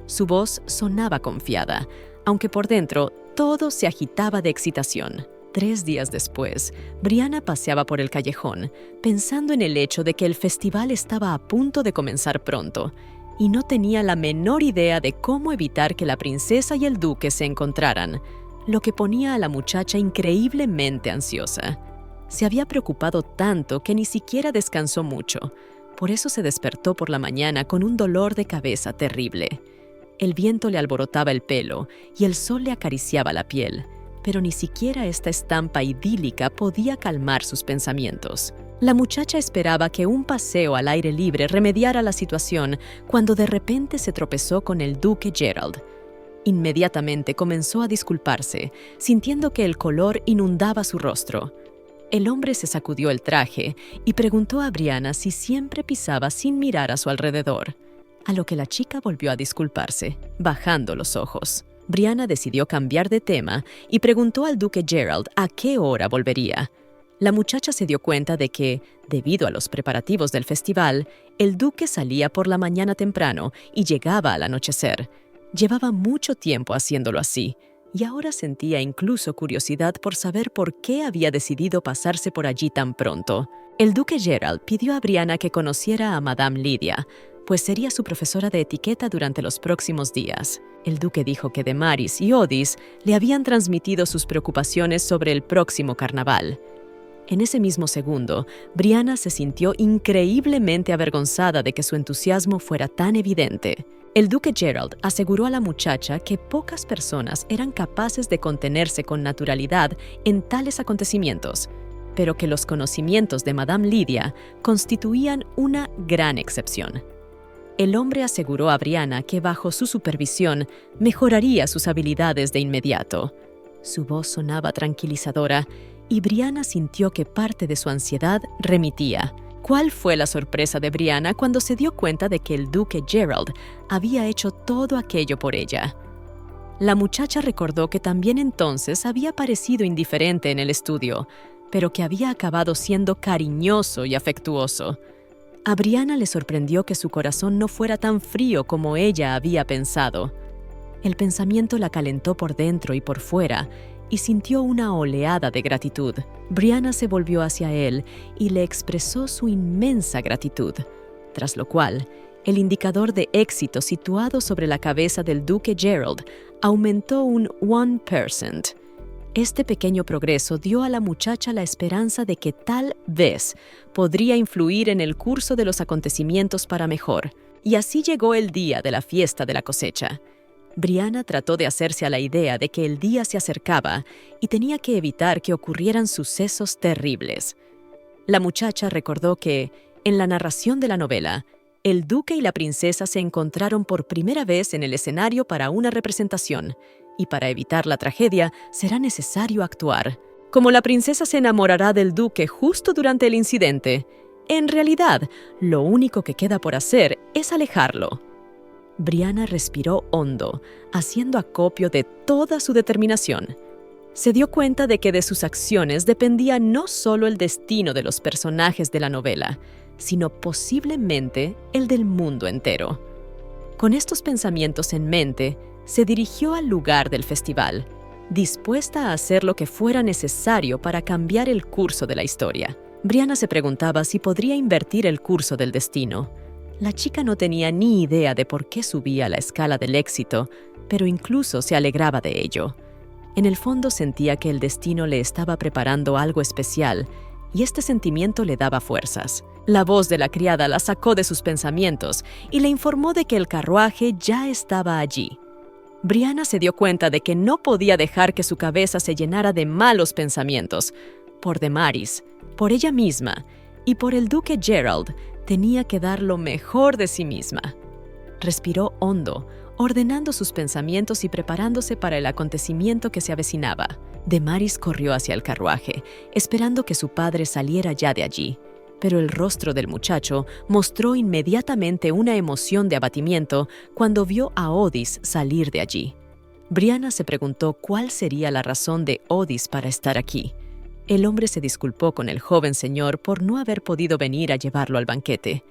S1: Su voz sonaba confiada, aunque por dentro todo se agitaba de excitación. 3 días después, Brianna paseaba por el callejón, pensando en el hecho de que el festival estaba a punto de comenzar pronto, y no tenía la menor idea de cómo evitar que la princesa y el duque se encontraran, lo que ponía a la muchacha increíblemente ansiosa. Se había preocupado tanto que ni siquiera descansó mucho, por eso se despertó por la mañana con un dolor de cabeza terrible. El viento le alborotaba el pelo y el sol le acariciaba la piel, pero ni siquiera esta estampa idílica podía calmar sus pensamientos. La muchacha esperaba que un paseo al aire libre remediara la situación cuando de repente se tropezó con el duque Gerald. Inmediatamente comenzó a disculparse, sintiendo que el color inundaba su rostro. El hombre se sacudió el traje y preguntó a Brianna si siempre pisaba sin mirar a su alrededor, a lo que la chica volvió a disculparse, bajando los ojos. Brianna decidió cambiar de tema y preguntó al duque Gerald a qué hora volvería. La muchacha se dio cuenta de que, debido a los preparativos del festival, el duque salía por la mañana temprano y llegaba al anochecer. Llevaba mucho tiempo haciéndolo así, y ahora sentía incluso curiosidad por saber por qué había decidido pasarse por allí tan pronto. El duque Gerald pidió a Brianna que conociera a Madame Lydia, pues sería su profesora de etiqueta durante los próximos días. El duque dijo que Demaris y Odys le habían transmitido sus preocupaciones sobre el próximo carnaval. En ese mismo segundo, Brianna se sintió increíblemente avergonzada de que su entusiasmo fuera tan evidente. El duque Gerald aseguró a la muchacha que pocas personas eran capaces de contenerse con naturalidad en tales acontecimientos, pero que los conocimientos de Madame Lydia constituían una gran excepción. El hombre aseguró a Brianna que bajo su supervisión mejoraría sus habilidades de inmediato. Su voz sonaba tranquilizadora y Brianna sintió que parte de su ansiedad remitía. ¿Cuál fue la sorpresa de Brianna cuando se dio cuenta de que el duque Gerald había hecho todo aquello por ella? La muchacha recordó que también entonces había parecido indiferente en el estudio, pero que había acabado siendo cariñoso y afectuoso. A Brianna le sorprendió que su corazón no fuera tan frío como ella había pensado. El pensamiento la calentó por dentro y por fuera, y sintió una oleada de gratitud. Brianna se volvió hacia él y le expresó su inmensa gratitud, tras lo cual, el indicador de éxito situado sobre la cabeza del duque Gerald aumentó un 1%. Este pequeño progreso dio a la muchacha la esperanza de que tal vez podría influir en el curso de los acontecimientos para mejor, y así llegó el día de la fiesta de la cosecha. Brianna trató de hacerse a la idea de que el día se acercaba y tenía que evitar que ocurrieran sucesos terribles. La muchacha recordó que, en la narración de la novela, el duque y la princesa se encontraron por primera vez en el escenario para una representación, y para evitar la tragedia será necesario actuar. Como la princesa se enamorará del duque justo durante el incidente, en realidad, lo único que queda por hacer es alejarlo. Brianna respiró hondo, haciendo acopio de toda su determinación. Se dio cuenta de que de sus acciones dependía no solo el destino de los personajes de la novela, sino posiblemente el del mundo entero. Con estos pensamientos en mente, se dirigió al lugar del festival, dispuesta a hacer lo que fuera necesario para cambiar el curso de la historia. Brianna se preguntaba si podría invertir el curso del destino. La chica no tenía ni idea de por qué subía la escala del éxito, pero incluso se alegraba de ello. En el fondo sentía que el destino le estaba preparando algo especial, y este sentimiento le daba fuerzas. La voz de la criada la sacó de sus pensamientos y le informó de que el carruaje ya estaba allí. Brianna se dio cuenta de que no podía dejar que su cabeza se llenara de malos pensamientos. Por Demaris, por ella misma y por el duque Gerald, tenía que dar lo mejor de sí misma. Respiró hondo, ordenando sus pensamientos y preparándose para el acontecimiento que se avecinaba. Demaris corrió hacia el carruaje, esperando que su padre saliera ya de allí. Pero el rostro del muchacho mostró inmediatamente una emoción de abatimiento cuando vio a Odys salir de allí. Brianna se preguntó cuál sería la razón de Odys para estar aquí. El hombre se disculpó con el joven señor por no haber podido venir a llevarlo al banquete.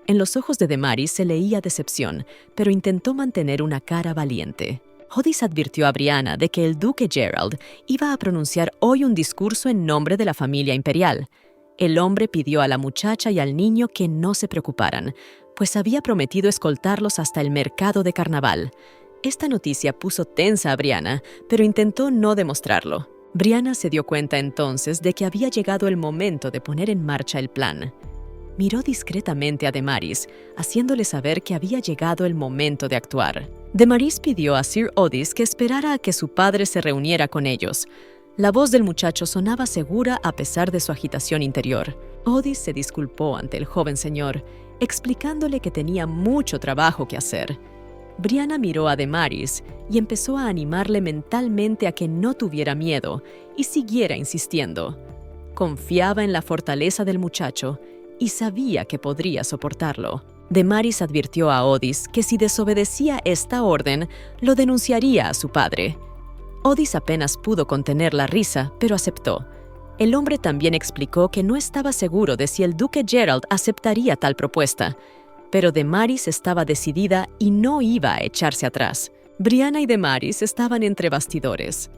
S1: En los ojos de Demaris se leía decepción, pero intentó mantener una cara valiente. Odys advirtió a Brianna de que el duque Gerald iba a pronunciar hoy un discurso en nombre de la familia imperial. El hombre pidió a la muchacha y al niño que no se preocuparan, pues había prometido escoltarlos hasta el mercado de carnaval. Esta noticia puso tensa a Brianna, pero intentó no demostrarlo. Brianna se dio cuenta entonces de que había llegado el momento de poner en marcha el plan. Miró discretamente a Demaris, haciéndole saber que había llegado el momento de actuar. Demaris pidió a Sir Odys que esperara a que su padre se reuniera con ellos. La voz del muchacho sonaba segura a pesar de su agitación interior. Odys se disculpó ante el joven señor, explicándole que tenía mucho trabajo que hacer. Brianna miró a Demaris y empezó a animarle mentalmente a que no tuviera miedo y siguiera insistiendo. Confiaba en la fortaleza del muchacho y sabía que podría soportarlo. Demaris advirtió a Odys que si desobedecía esta orden, lo denunciaría a su padre. Odys apenas pudo contener la risa, pero aceptó. El hombre también explicó que no estaba seguro de si el duque Gerald aceptaría tal propuesta, pero Demaris estaba decidida y no iba a echarse atrás. Brianna y Demaris estaban entre bastidores.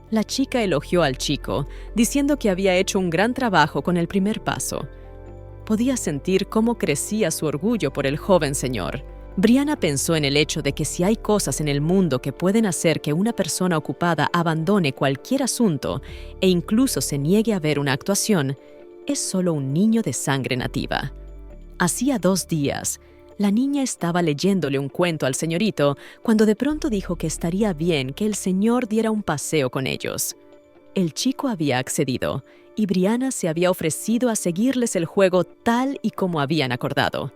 S1: La chica elogió al chico, diciendo que había hecho un gran trabajo con el primer paso. Podía sentir cómo crecía su orgullo por el joven señor. Brianna pensó en el hecho de que si hay cosas en el mundo que pueden hacer que una persona ocupada abandone cualquier asunto e incluso se niegue a ver una actuación, es solo un niño de sangre nativa. Hacía 2 días, la niña estaba leyéndole un cuento al señorito cuando de pronto dijo que estaría bien que el señor diera un paseo con ellos. El chico había accedido y Brianna se había ofrecido a seguirles el juego tal y como habían acordado.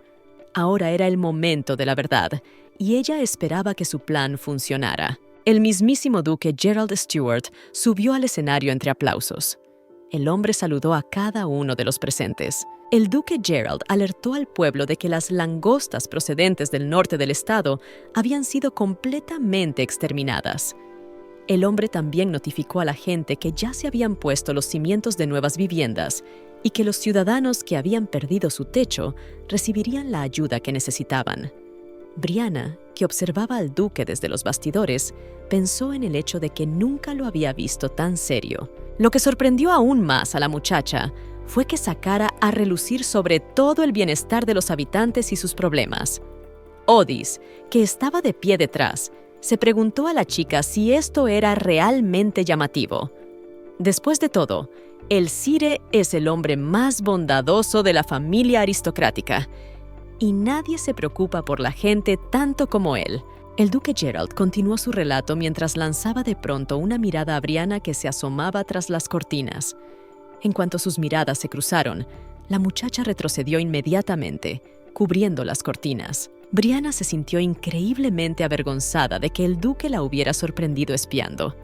S1: Ahora era el momento de la verdad, y ella esperaba que su plan funcionara. El mismísimo duque Gerald Stuart subió al escenario entre aplausos. El hombre saludó a cada uno de los presentes. El duque Gerald alertó al pueblo de que las langostas procedentes del norte del estado habían sido completamente exterminadas. El hombre también notificó a la gente que ya se habían puesto los cimientos de nuevas viviendas y que los ciudadanos que habían perdido su techo recibirían la ayuda que necesitaban. Brianna, que observaba al duque desde los bastidores, pensó en el hecho de que nunca lo había visto tan serio. Lo que sorprendió aún más a la muchacha fue que sacara a relucir sobre todo el bienestar de los habitantes y sus problemas. Otis, que estaba de pie detrás, se preguntó a la chica si esto era realmente llamativo. Después de todo, el sire es el hombre más bondadoso de la familia aristocrática, y nadie se preocupa por la gente tanto como él. El duque Gerald continuó su relato mientras lanzaba de pronto una mirada a Brianna que se asomaba tras las cortinas. En cuanto sus miradas se cruzaron, la muchacha retrocedió inmediatamente, cubriendo las cortinas. Brianna se sintió increíblemente avergonzada de que el duque la hubiera sorprendido espiando.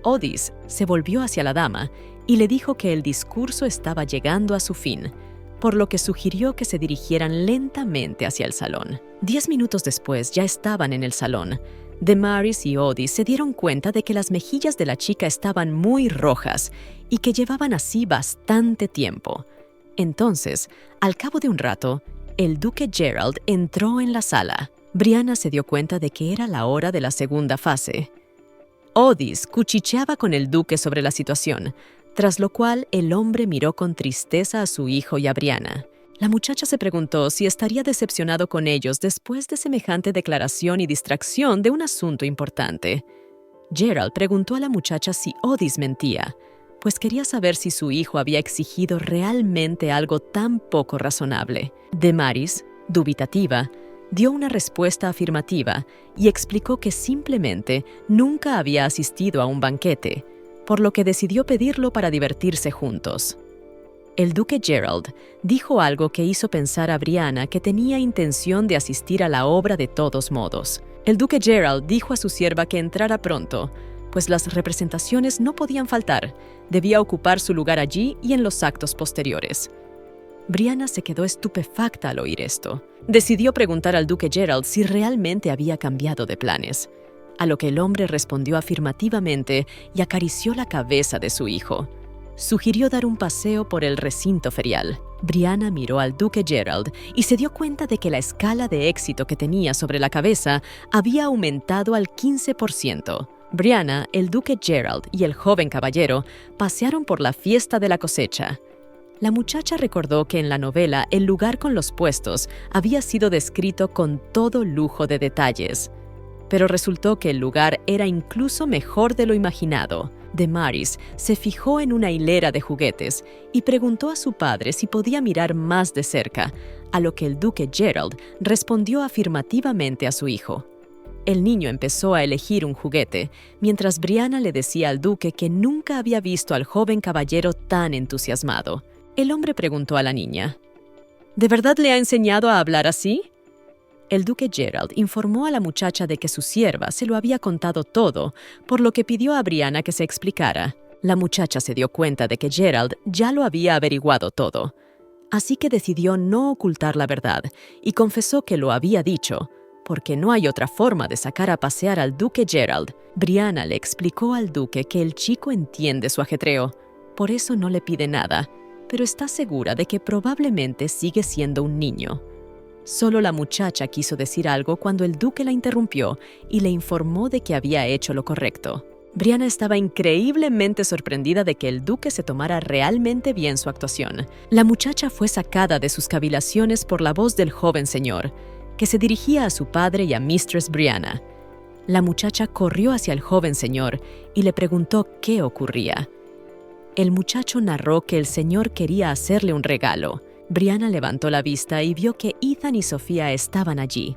S1: Otis se volvió hacia la dama y le dijo que el discurso estaba llegando a su fin, por lo que sugirió que se dirigieran lentamente hacia el salón. 10 minutos después ya estaban en el salón. Damaris y Otis se dieron cuenta de que las mejillas de la chica estaban muy rojas y que llevaban así bastante tiempo. Entonces, al cabo de un rato, el duque Gerald entró en la sala. Brianna se dio cuenta de que era la hora de la segunda fase. Otis cuchicheaba con el duque sobre la situación, tras lo cual el hombre miró con tristeza a su hijo y a Brianna. La muchacha se preguntó si estaría decepcionado con ellos después de semejante declaración y distracción de un asunto importante. Gerald preguntó a la muchacha si Otis mentía, pues quería saber si su hijo había exigido realmente algo tan poco razonable. Damaris, dubitativa, dio una respuesta afirmativa y explicó que simplemente nunca había asistido a un banquete, por lo que decidió pedirlo para divertirse juntos. El duque Gerald dijo algo que hizo pensar a Brianna que tenía intención de asistir a la obra de todos modos. El duque Gerald dijo a su sierva que entrara pronto, pues las representaciones no podían faltar, debía ocupar su lugar allí y en los actos posteriores. Brianna se quedó estupefacta al oír esto. Decidió preguntar al duque Gerald si realmente había cambiado de planes, a lo que el hombre respondió afirmativamente y acarició la cabeza de su hijo. Sugirió dar un paseo por el recinto ferial. Brianna miró al duque Gerald y se dio cuenta de que la escala de éxito que tenía sobre la cabeza había aumentado al 15%. Brianna, el duque Gerald y el joven caballero pasearon por la fiesta de la cosecha. La muchacha recordó que en la novela el lugar con los puestos había sido descrito con todo lujo de detalles, pero resultó que el lugar era incluso mejor de lo imaginado. Damaris se fijó en una hilera de juguetes y preguntó a su padre si podía mirar más de cerca, a lo que el duque Gerald respondió afirmativamente a su hijo. El niño empezó a elegir un juguete, mientras Brianna le decía al duque que nunca había visto al joven caballero tan entusiasmado. El hombre preguntó a la niña, ¿de verdad le ha enseñado a hablar así? El duque Gerald informó a la muchacha de que su sierva se lo había contado todo, por lo que pidió a Brianna que se explicara. La muchacha se dio cuenta de que Gerald ya lo había averiguado todo, así que decidió no ocultar la verdad y confesó que lo había dicho, porque no hay otra forma de sacar a pasear al duque Gerald. Brianna le explicó al duque que el chico entiende su ajetreo, por eso no le pide nada, pero está segura de que probablemente sigue siendo un niño. Solo la muchacha quiso decir algo cuando el duque la interrumpió y le informó de que había hecho lo correcto. Brianna estaba increíblemente sorprendida de que el duque se tomara realmente bien su actuación. La muchacha fue sacada de sus cavilaciones por la voz del joven señor, que se dirigía a su padre y a Mistress Brianna. La muchacha corrió hacia el joven señor y le preguntó qué ocurría. El muchacho narró que el señor quería hacerle un regalo. Brianna levantó la vista y vio que Ethan y Sofía estaban allí.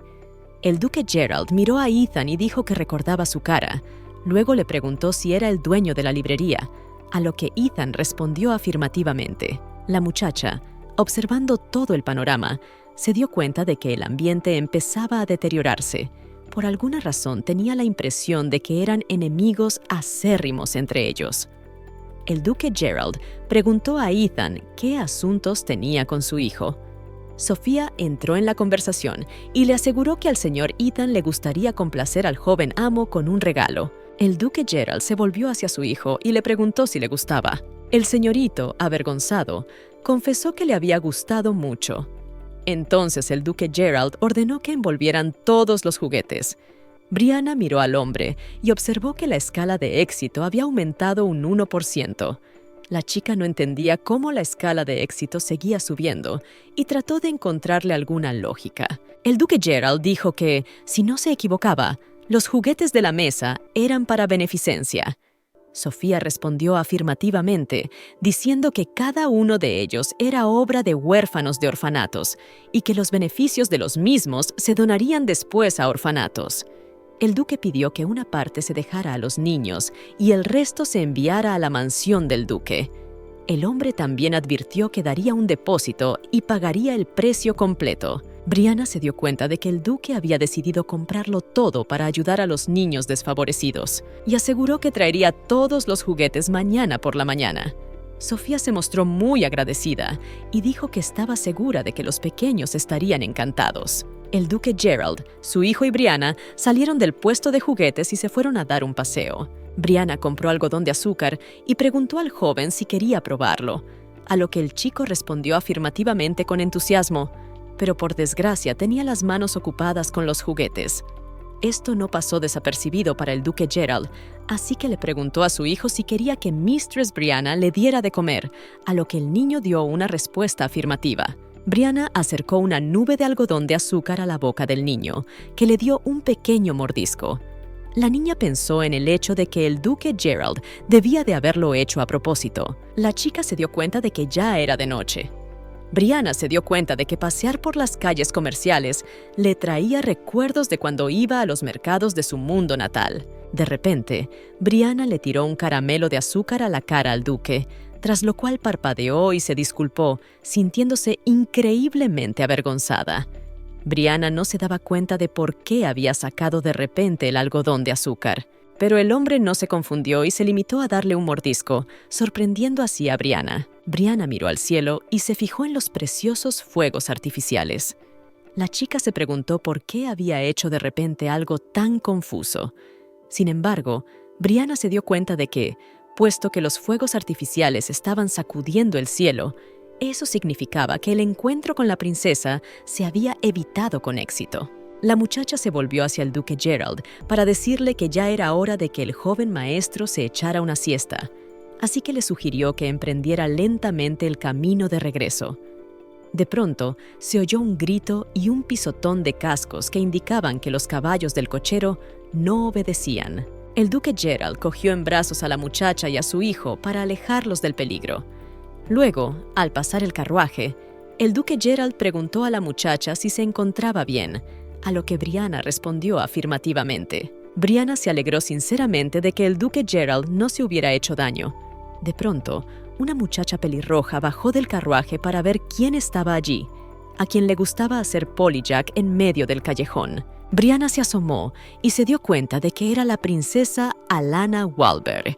S1: El duque Gerald miró a Ethan y dijo que recordaba su cara. Luego le preguntó si era el dueño de la librería, a lo que Ethan respondió afirmativamente. La muchacha, observando todo el panorama, se dio cuenta de que el ambiente empezaba a deteriorarse. Por alguna razón tenía la impresión de que eran enemigos acérrimos entre ellos. El duque Gerald preguntó a Ethan qué asuntos tenía con su hijo. Sofía entró en la conversación y le aseguró que al señor Ethan le gustaría complacer al joven amo con un regalo. El duque Gerald se volvió hacia su hijo y le preguntó si le gustaba. El señorito, avergonzado, confesó que le había gustado mucho. Entonces el duque Gerald ordenó que envolvieran todos los juguetes. Brianna miró al hombre y observó que la escala de éxito había aumentado un 1%. La chica no entendía cómo la escala de éxito seguía subiendo y trató de encontrarle alguna lógica. El duque Gerald dijo que, si no se equivocaba, los juguetes de la mesa eran para beneficencia. Sofía respondió afirmativamente, diciendo que cada uno de ellos era obra de huérfanos de orfanatos y que los beneficios de los mismos se donarían después a orfanatos. El duque pidió que una parte se dejara a los niños y el resto se enviara a la mansión del duque. El hombre también advirtió que daría un depósito y pagaría el precio completo. Brianna se dio cuenta de que el duque había decidido comprarlo todo para ayudar a los niños desfavorecidos y aseguró que traería todos los juguetes mañana por la mañana. Sofía se mostró muy agradecida y dijo que estaba segura de que los pequeños estarían encantados. El duque Gerald, su hijo y Brianna salieron del puesto de juguetes y se fueron a dar un paseo. Brianna compró algodón de azúcar y preguntó al joven si quería probarlo, a lo que el chico respondió afirmativamente con entusiasmo, pero por desgracia tenía las manos ocupadas con los juguetes. Esto no pasó desapercibido para el duque Gerald, así que le preguntó a su hijo si quería que Mistress Brianna le diera de comer, a lo que el niño dio una respuesta afirmativa. Brianna acercó una nube de algodón de azúcar a la boca del niño, que le dio un pequeño mordisco. La niña pensó en el hecho de que el duque Gerald debía de haberlo hecho a propósito. La chica se dio cuenta de que ya era de noche. Brianna se dio cuenta de que pasear por las calles comerciales le traía recuerdos de cuando iba a los mercados de su mundo natal. De repente, Brianna le tiró un caramelo de azúcar a la cara al duque, tras lo cual parpadeó y se disculpó, sintiéndose increíblemente avergonzada. Brianna no se daba cuenta de por qué había sacado de repente el algodón de azúcar. Pero el hombre no se confundió y se limitó a darle un mordisco, sorprendiendo así a Brianna. Brianna miró al cielo y se fijó en los preciosos fuegos artificiales. La chica se preguntó por qué había hecho de repente algo tan confuso. Sin embargo, Brianna se dio cuenta de que, puesto que los fuegos artificiales estaban sacudiendo el cielo, eso significaba que el encuentro con la princesa se había evitado con éxito. La muchacha se volvió hacia el duque Gerald para decirle que ya era hora de que el joven maestro se echara una siesta, así que le sugirió que emprendiera lentamente el camino de regreso. De pronto, se oyó un grito y un pisotón de cascos que indicaban que los caballos del cochero no obedecían. El duque Gerald cogió en brazos a la muchacha y a su hijo para alejarlos del peligro. Luego, al pasar el carruaje, el duque Gerald preguntó a la muchacha si se encontraba bien, a lo que Brianna respondió afirmativamente. Brianna se alegró sinceramente de que el duque Gerald no se hubiera hecho daño. De pronto, una muchacha pelirroja bajó del carruaje para ver quién estaba allí, a quien le gustaba hacer polyjack en medio del callejón. Brianna se asomó y se dio cuenta de que era la princesa Alanna Walberg.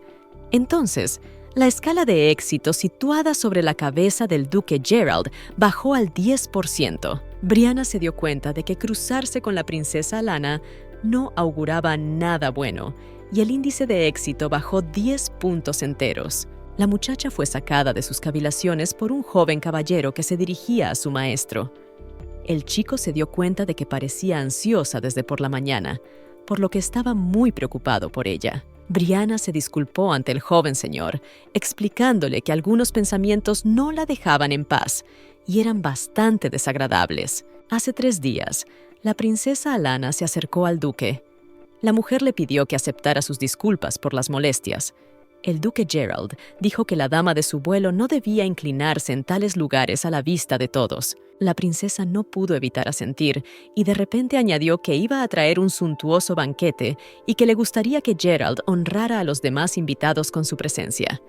S1: Entonces, la escala de éxito situada sobre la cabeza del duque Gerald bajó al 10%. Brianna se dio cuenta de que cruzarse con la princesa Alanna no auguraba nada bueno, y el índice de éxito bajó 10 puntos enteros. La muchacha fue sacada de sus cavilaciones por un joven caballero que se dirigía a su maestro. El chico se dio cuenta de que parecía ansiosa desde por la mañana, por lo que estaba muy preocupado por ella. Brianna se disculpó ante el joven señor, explicándole que algunos pensamientos no la dejaban en paz y eran bastante desagradables. Hace 3 días, la princesa Alanna se acercó al duque. La mujer le pidió que aceptara sus disculpas por las molestias. El duque Gerald dijo que la dama de su vuelo no debía inclinarse en tales lugares a la vista de todos. La princesa no pudo evitar asentir y de repente añadió que iba a traer un suntuoso banquete y que le gustaría que Gerald honrara a los demás invitados con su presencia.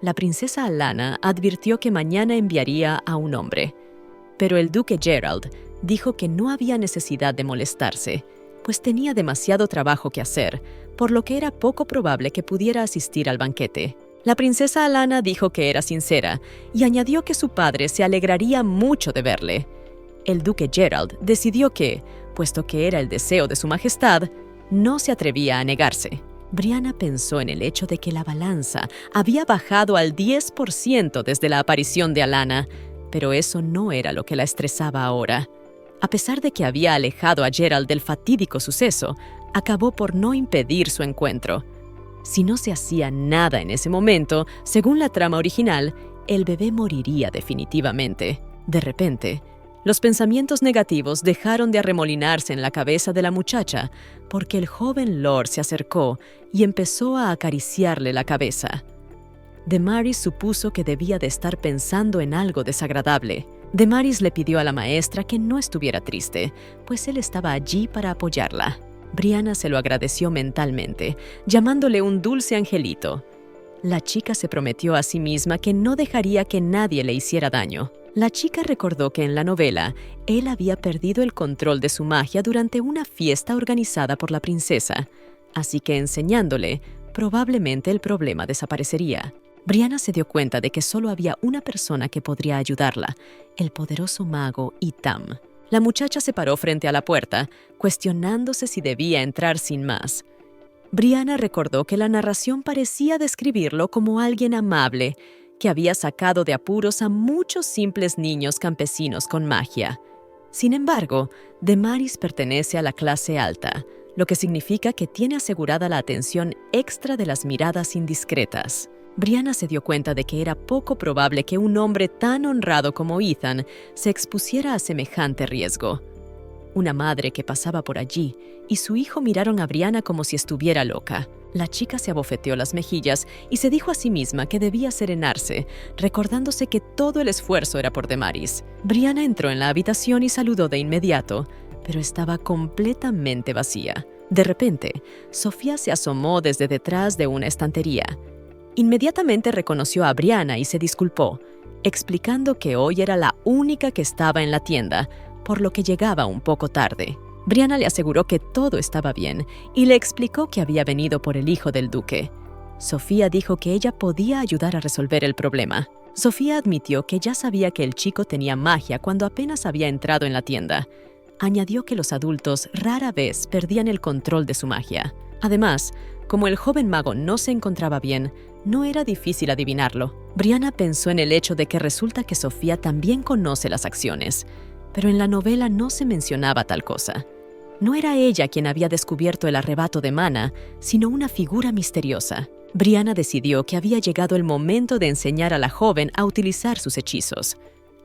S1: La princesa Alanna advirtió que mañana enviaría a un hombre, pero el duque Gerald dijo que no había necesidad de molestarse, pues tenía demasiado trabajo que hacer, por lo que era poco probable que pudiera asistir al banquete. La princesa Alana dijo que era sincera y añadió que su padre se alegraría mucho de verle. El duque Gerald decidió que, puesto que era el deseo de su majestad, no se atrevía a negarse. Brianna pensó en el hecho de que la balanza había bajado al 10% desde la aparición de Alana, pero eso no era lo que la estresaba ahora. A pesar de que había alejado a Gerald del fatídico suceso, acabó por no impedir su encuentro. Si no se hacía nada en ese momento, según la trama original, el bebé moriría definitivamente. De repente, los pensamientos negativos dejaron de arremolinarse en la cabeza de la muchacha porque el joven Lord se acercó y empezó a acariciarle la cabeza. Demaris supuso que debía de estar pensando en algo desagradable. Demaris le pidió a la maestra que no estuviera triste, pues él estaba allí para apoyarla. Brianna se lo agradeció mentalmente, llamándole un dulce angelito. La chica se prometió a sí misma que no dejaría que nadie le hiciera daño. La chica recordó que en la novela, él había perdido el control de su magia durante una fiesta organizada por la princesa, así que enseñándole, probablemente el problema desaparecería. Brianna se dio cuenta de que solo había una persona que podría ayudarla, el poderoso mago Itham. La muchacha se paró frente a la puerta, cuestionándose si debía entrar sin más. Brianna recordó que la narración parecía describirlo como alguien amable, que había sacado de apuros a muchos simples niños campesinos con magia. Sin embargo, Demaris pertenece a la clase alta, lo que significa que tiene asegurada la atención extra de las miradas indiscretas. Brianna se dio cuenta de que era poco probable que un hombre tan honrado como Ethan se expusiera a semejante riesgo. Una madre que pasaba por allí y su hijo miraron a Brianna como si estuviera loca. La chica se abofeteó las mejillas y se dijo a sí misma que debía serenarse, recordándose que todo el esfuerzo era por Demaris. Brianna entró en la habitación y saludó de inmediato, pero estaba completamente vacía. De repente, Sofía se asomó desde detrás de una estantería. Inmediatamente reconoció a Brianna y se disculpó, explicando que hoy era la única que estaba en la tienda, por lo que llegaba un poco tarde. Brianna le aseguró que todo estaba bien y le explicó que había venido por el hijo del duque. Sofía dijo que ella podía ayudar a resolver el problema. Sofía admitió que ya sabía que el chico tenía magia cuando apenas había entrado en la tienda. Añadió que los adultos rara vez perdían el control de su magia. Además, como el joven mago no se encontraba bien, no era difícil adivinarlo. Brianna pensó en el hecho de que resulta que Sofía también conoce las acciones, pero en la novela no se mencionaba tal cosa. No era ella quien había descubierto el arrebato de mana, sino una figura misteriosa. Brianna decidió que había llegado el momento de enseñar a la joven a utilizar sus hechizos.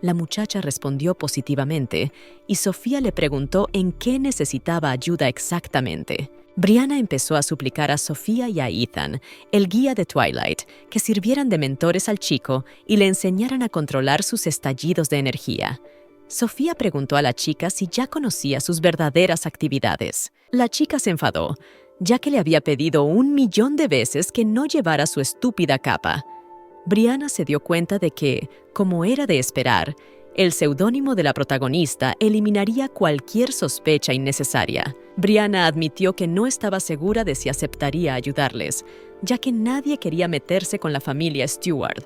S1: La muchacha respondió positivamente, y Sofía le preguntó en qué necesitaba ayuda exactamente. Brianna empezó a suplicar a Sofía y a Ethan, el guía de Twilight, que sirvieran de mentores al chico y le enseñaran a controlar sus estallidos de energía. Sofía preguntó a la chica si ya conocía sus verdaderas actividades. La chica se enfadó, ya que le había pedido 1.000.000 de veces que no llevara su estúpida capa. Brianna se dio cuenta de que, como era de esperar, el seudónimo de la protagonista eliminaría cualquier sospecha innecesaria. Brianna admitió que no estaba segura de si aceptaría ayudarles, ya que nadie quería meterse con la familia Stewart.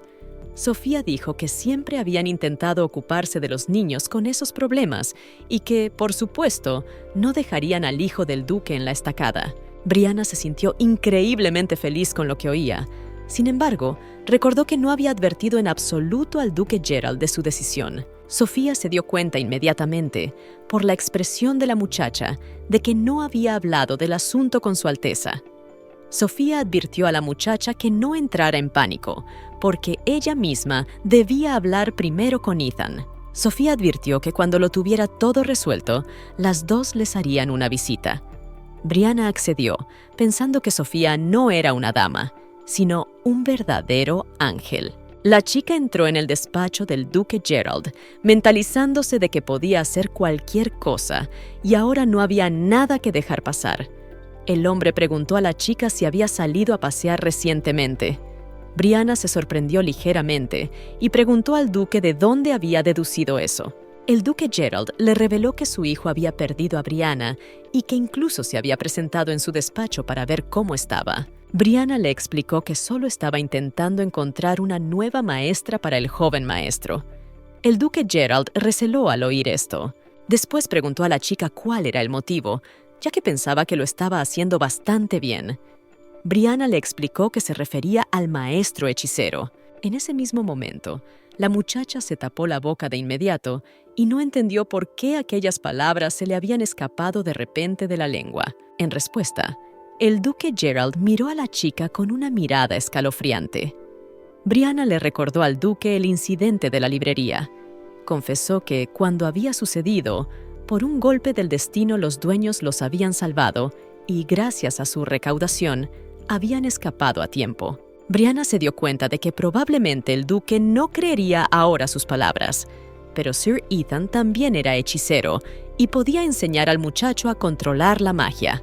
S1: Sofía dijo que siempre habían intentado ocuparse de los niños con esos problemas y que, por supuesto, no dejarían al hijo del duque en la estacada. Brianna se sintió increíblemente feliz con lo que oía. Sin embargo, recordó que no había advertido en absoluto al duque Gerald de su decisión. Sofía se dio cuenta inmediatamente, por la expresión de la muchacha, de que no había hablado del asunto con su Alteza. Sofía advirtió a la muchacha que no entrara en pánico, porque ella misma debía hablar primero con Ethan. Sofía advirtió que cuando lo tuviera todo resuelto, las dos les harían una visita. Brianna accedió, pensando que Sofía no era una dama, sino un verdadero ángel. La chica entró en el despacho del duque Gerald, mentalizándose de que podía hacer cualquier cosa, y ahora no había nada que dejar pasar. El hombre preguntó a la chica si había salido a pasear recientemente. Brianna se sorprendió ligeramente y preguntó al duque de dónde había deducido eso. El duque Gerald le reveló que su hijo había perdido a Brianna y que incluso se había presentado en su despacho para ver cómo estaba. Brianna le explicó que solo estaba intentando encontrar una nueva maestra para el joven maestro. El duque Gerald receló al oír esto. Después preguntó a la chica cuál era el motivo, ya que pensaba que lo estaba haciendo bastante bien. Brianna le explicó que se refería al maestro hechicero. En ese mismo momento, la muchacha se tapó la boca de inmediato y no entendió por qué aquellas palabras se le habían escapado de repente de la lengua. En respuesta, el duque Gerald miró a la chica con una mirada escalofriante. Brianna le recordó al duque el incidente de la librería. Confesó que, cuando había sucedido, por un golpe del destino los dueños los habían salvado y, gracias a su recaudación, habían escapado a tiempo. Brianna se dio cuenta de que probablemente el duque no creería ahora sus palabras, pero Sir Ethan también era hechicero y podía enseñar al muchacho a controlar la magia.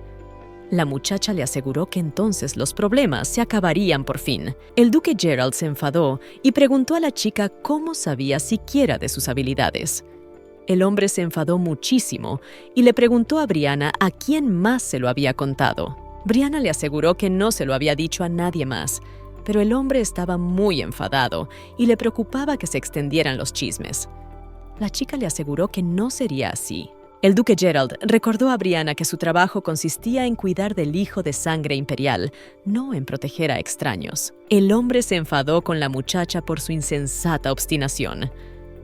S1: La muchacha le aseguró que entonces los problemas se acabarían por fin. El duque Gerald se enfadó y preguntó a la chica cómo sabía siquiera de sus habilidades. El hombre se enfadó muchísimo y le preguntó a Brianna a quién más se lo había contado. Brianna le aseguró que no se lo había dicho a nadie más, pero el hombre estaba muy enfadado y le preocupaba que se extendieran los chismes. La chica le aseguró que no sería así. El duque Gerald recordó a Brianna que su trabajo consistía en cuidar del hijo de sangre imperial, no en proteger a extraños. El hombre se enfadó con la muchacha por su insensata obstinación.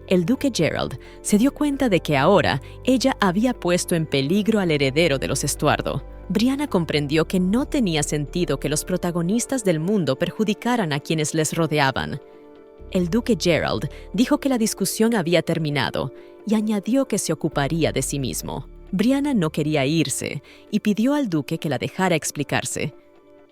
S1: El duque Gerald se dio cuenta de que ahora ella había puesto en peligro al heredero de los Estuardo. Brianna comprendió que no tenía sentido que los protagonistas del mundo perjudicaran a quienes les rodeaban. El duque Gerald dijo que la discusión había terminado y añadió que se ocuparía de sí mismo. Brianna no quería irse y pidió al duque que la dejara explicarse.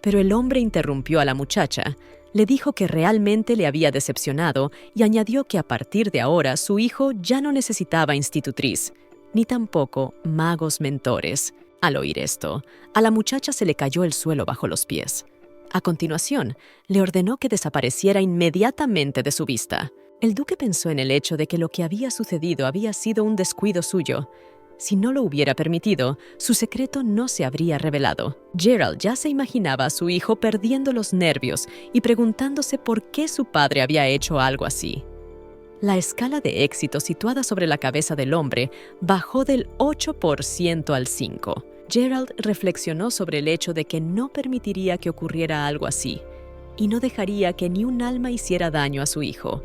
S1: Pero el hombre interrumpió a la muchacha, le dijo que realmente le había decepcionado y añadió que a partir de ahora su hijo ya no necesitaba institutriz, ni tampoco magos mentores. Al oír esto, a la muchacha se le cayó el suelo bajo los pies. A continuación, le ordenó que desapareciera inmediatamente de su vista. El duque pensó en el hecho de que lo que había sucedido había sido un descuido suyo. Si no lo hubiera permitido, su secreto no se habría revelado. Gerald ya se imaginaba a su hijo perdiendo los nervios y preguntándose por qué su padre había hecho algo así. La escala de éxito situada sobre la cabeza del hombre bajó del 8% al 5%. Gerald reflexionó sobre el hecho de que no permitiría que ocurriera algo así y no dejaría que ni un alma hiciera daño a su hijo.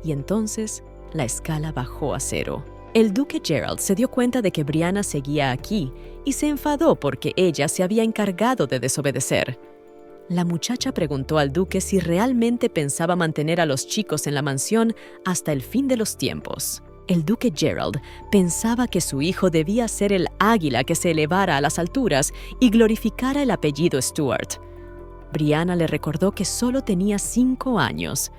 S1: Y entonces la escala bajó a 0. El duque Gerald se dio cuenta de que Brianna seguía aquí y se enfadó porque ella se había encargado de desobedecer. La muchacha preguntó al duque si realmente pensaba mantener a los chicos en la mansión hasta el fin de los tiempos. El duque Gerald pensaba que su hijo debía ser el águila que se elevara a las alturas y glorificara el apellido Stuart. Brianna le recordó que solo tenía 5 años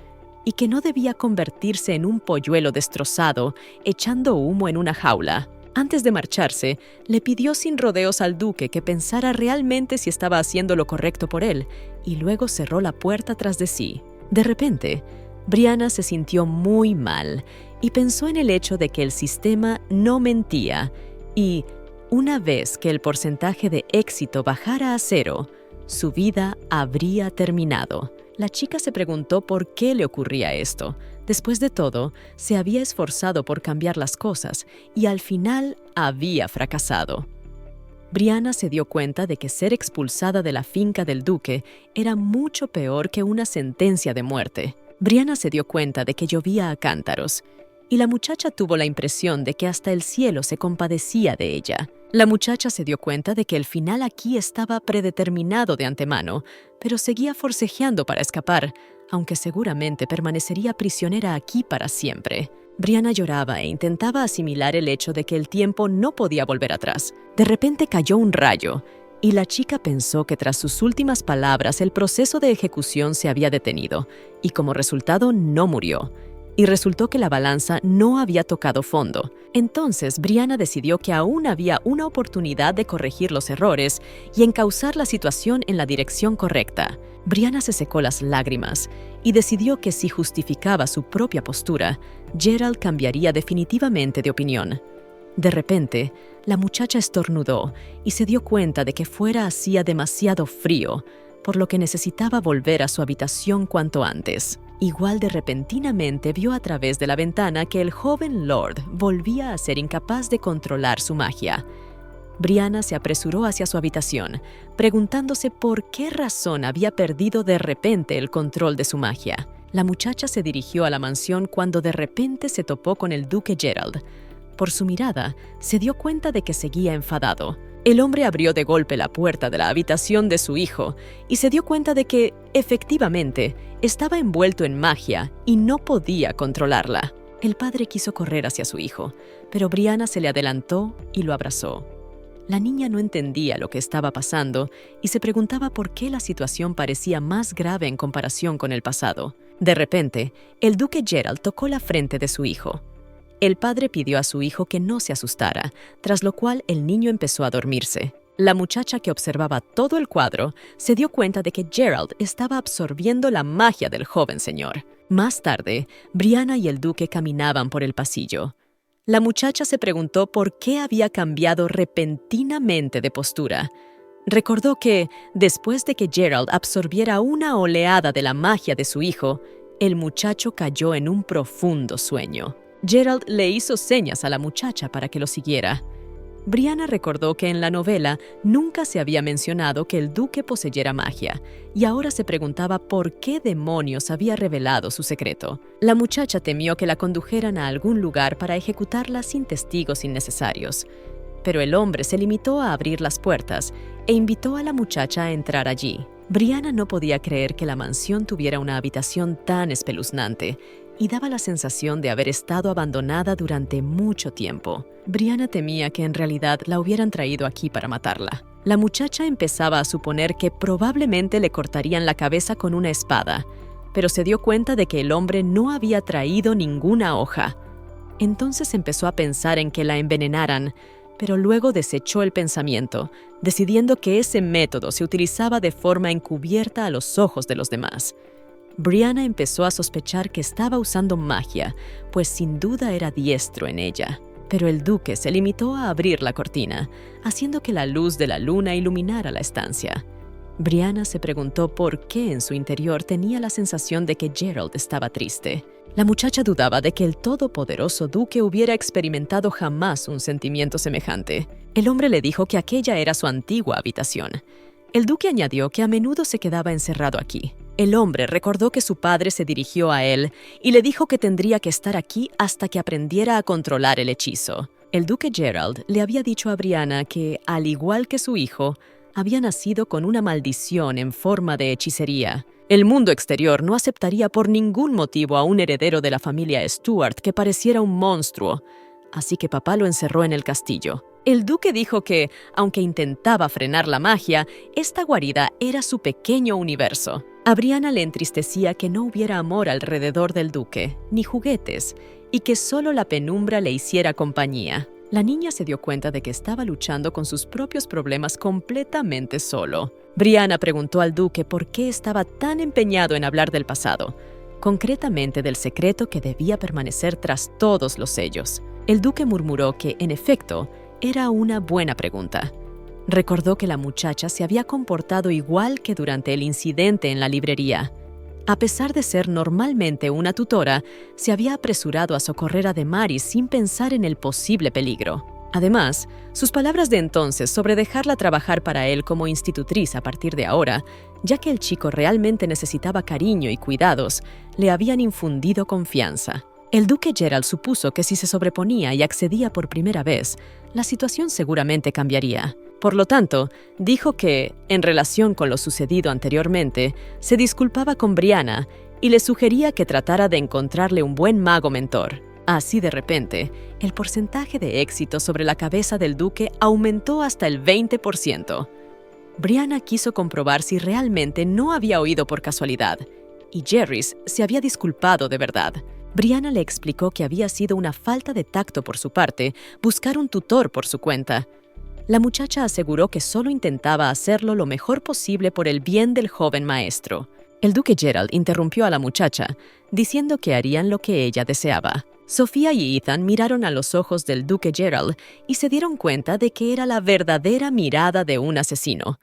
S1: y que no debía convertirse en un polluelo destrozado echando humo en una jaula. Antes de marcharse, le pidió sin rodeos al duque que pensara realmente si estaba haciendo lo correcto por él y luego cerró la puerta tras de sí. De repente, Brianna se sintió muy mal y pensó en el hecho de que el sistema no mentía y, una vez que el porcentaje de éxito bajara a 0, su vida habría terminado. La chica se preguntó por qué le ocurría esto. Después de todo, se había esforzado por cambiar las cosas y al final había fracasado. Brianna se dio cuenta de que ser expulsada de la finca del duque era mucho peor que una sentencia de muerte. Brianna se dio cuenta de que llovía a cántaros y la muchacha tuvo la impresión de que hasta el cielo se compadecía de ella. La muchacha se dio cuenta de que el final aquí estaba predeterminado de antemano, pero seguía forcejeando para escapar, aunque seguramente permanecería prisionera aquí para siempre. Brianna lloraba e intentaba asimilar el hecho de que el tiempo no podía volver atrás. De repente cayó un rayo, y la chica pensó que tras sus últimas palabras el proceso de ejecución se había detenido, y como resultado no murió. Y resultó que la balanza no había tocado fondo. Entonces, Brianna decidió que aún había una oportunidad de corregir los errores y encauzar la situación en la dirección correcta. Brianna se secó las lágrimas y decidió que si justificaba su propia postura, Gerald cambiaría definitivamente de opinión. De repente, la muchacha estornudó y se dio cuenta de que fuera hacía demasiado frío, por lo que necesitaba volver a su habitación cuanto antes. Igual de repentinamente vio a través de la ventana que el joven Lord volvía a ser incapaz de controlar su magia. Brianna se apresuró hacia su habitación, preguntándose por qué razón había perdido de repente el control de su magia. La muchacha se dirigió a la mansión cuando de repente se topó con el duque Gerald. Por su mirada, se dio cuenta de que seguía enfadado. El hombre abrió de golpe la puerta de la habitación de su hijo y se dio cuenta de que, efectivamente, estaba envuelto en magia y no podía controlarla. El padre quiso correr hacia su hijo, pero Brianna se le adelantó y lo abrazó. La niña no entendía lo que estaba pasando y se preguntaba por qué la situación parecía más grave en comparación con el pasado. De repente, el duque Gerald tocó la frente de su hijo. El padre pidió a su hijo que no se asustara, tras lo cual el niño empezó a dormirse. La muchacha, que observaba todo el cuadro, se dio cuenta de que Gerald estaba absorbiendo la magia del joven señor. Más tarde, Brianna y el duque caminaban por el pasillo. La muchacha se preguntó por qué había cambiado repentinamente de postura. Recordó que, después de que Gerald absorbiera una oleada de la magia de su hijo, el muchacho cayó en un profundo sueño. Gerald le hizo señas a la muchacha para que lo siguiera. Brianna recordó que en la novela nunca se había mencionado que el duque poseyera magia, y ahora se preguntaba por qué demonios había revelado su secreto. La muchacha temió que la condujeran a algún lugar para ejecutarla sin testigos innecesarios, pero el hombre se limitó a abrir las puertas e invitó a la muchacha a entrar allí. Brianna no podía creer que la mansión tuviera una habitación tan espeluznante, y daba la sensación de haber estado abandonada durante mucho tiempo. Brianna temía que en realidad la hubieran traído aquí para matarla. La muchacha empezaba a suponer que probablemente le cortarían la cabeza con una espada, pero se dio cuenta de que el hombre no había traído ninguna hoja. Entonces empezó a pensar en que la envenenaran, pero luego desechó el pensamiento, decidiendo que ese método se utilizaba de forma encubierta a los ojos de los demás. Brianna empezó a sospechar que estaba usando magia, pues sin duda era diestro en ella. Pero el duque se limitó a abrir la cortina, haciendo que la luz de la luna iluminara la estancia. Brianna se preguntó por qué en su interior tenía la sensación de que Gerald estaba triste. La muchacha dudaba de que el todopoderoso duque hubiera experimentado jamás un sentimiento semejante. El hombre le dijo que aquella era su antigua habitación. El duque añadió que a menudo se quedaba encerrado aquí. El hombre recordó que su padre se dirigió a él y le dijo que tendría que estar aquí hasta que aprendiera a controlar el hechizo. El duque Gerald le había dicho a Brianna que, al igual que su hijo, había nacido con una maldición en forma de hechicería. El mundo exterior no aceptaría por ningún motivo a un heredero de la familia Stuart que pareciera un monstruo, así que papá lo encerró en el castillo. El duque dijo que, aunque intentaba frenar la magia, esta guarida era su pequeño universo. A Brianna le entristecía que no hubiera amor alrededor del duque, ni juguetes, y que solo la penumbra le hiciera compañía. La niña se dio cuenta de que estaba luchando con sus propios problemas completamente solo. Brianna preguntó al duque por qué estaba tan empeñado en hablar del pasado, concretamente del secreto que debía permanecer tras todos los sellos. El duque murmuró que, en efecto, era una buena pregunta. Recordó que la muchacha se había comportado igual que durante el incidente en la librería. A pesar de ser normalmente una tutora, se había apresurado a socorrer a Demaris sin pensar en el posible peligro. Además, sus palabras de entonces sobre dejarla trabajar para él como institutriz a partir de ahora, ya que el chico realmente necesitaba cariño y cuidados, le habían infundido confianza. El duque Gerald supuso que si se sobreponía y accedía por primera vez, la situación seguramente cambiaría. Por lo tanto, dijo que, en relación con lo sucedido anteriormente, se disculpaba con Brianna y le sugería que tratara de encontrarle un buen mago mentor. Así de repente, el porcentaje de éxito sobre la cabeza del duque aumentó hasta el 20%. Brianna quiso comprobar si realmente no había oído por casualidad, y Jerrys se había disculpado de verdad. Brianna le explicó que había sido una falta de tacto por su parte buscar un tutor por su cuenta. La muchacha aseguró que solo intentaba hacerlo lo mejor posible por el bien del joven maestro. El duque Gerald interrumpió a la muchacha, diciendo que harían lo que ella deseaba. Sofía y Ethan miraron a los ojos del duque Gerald y se dieron cuenta de que era la verdadera mirada de un asesino.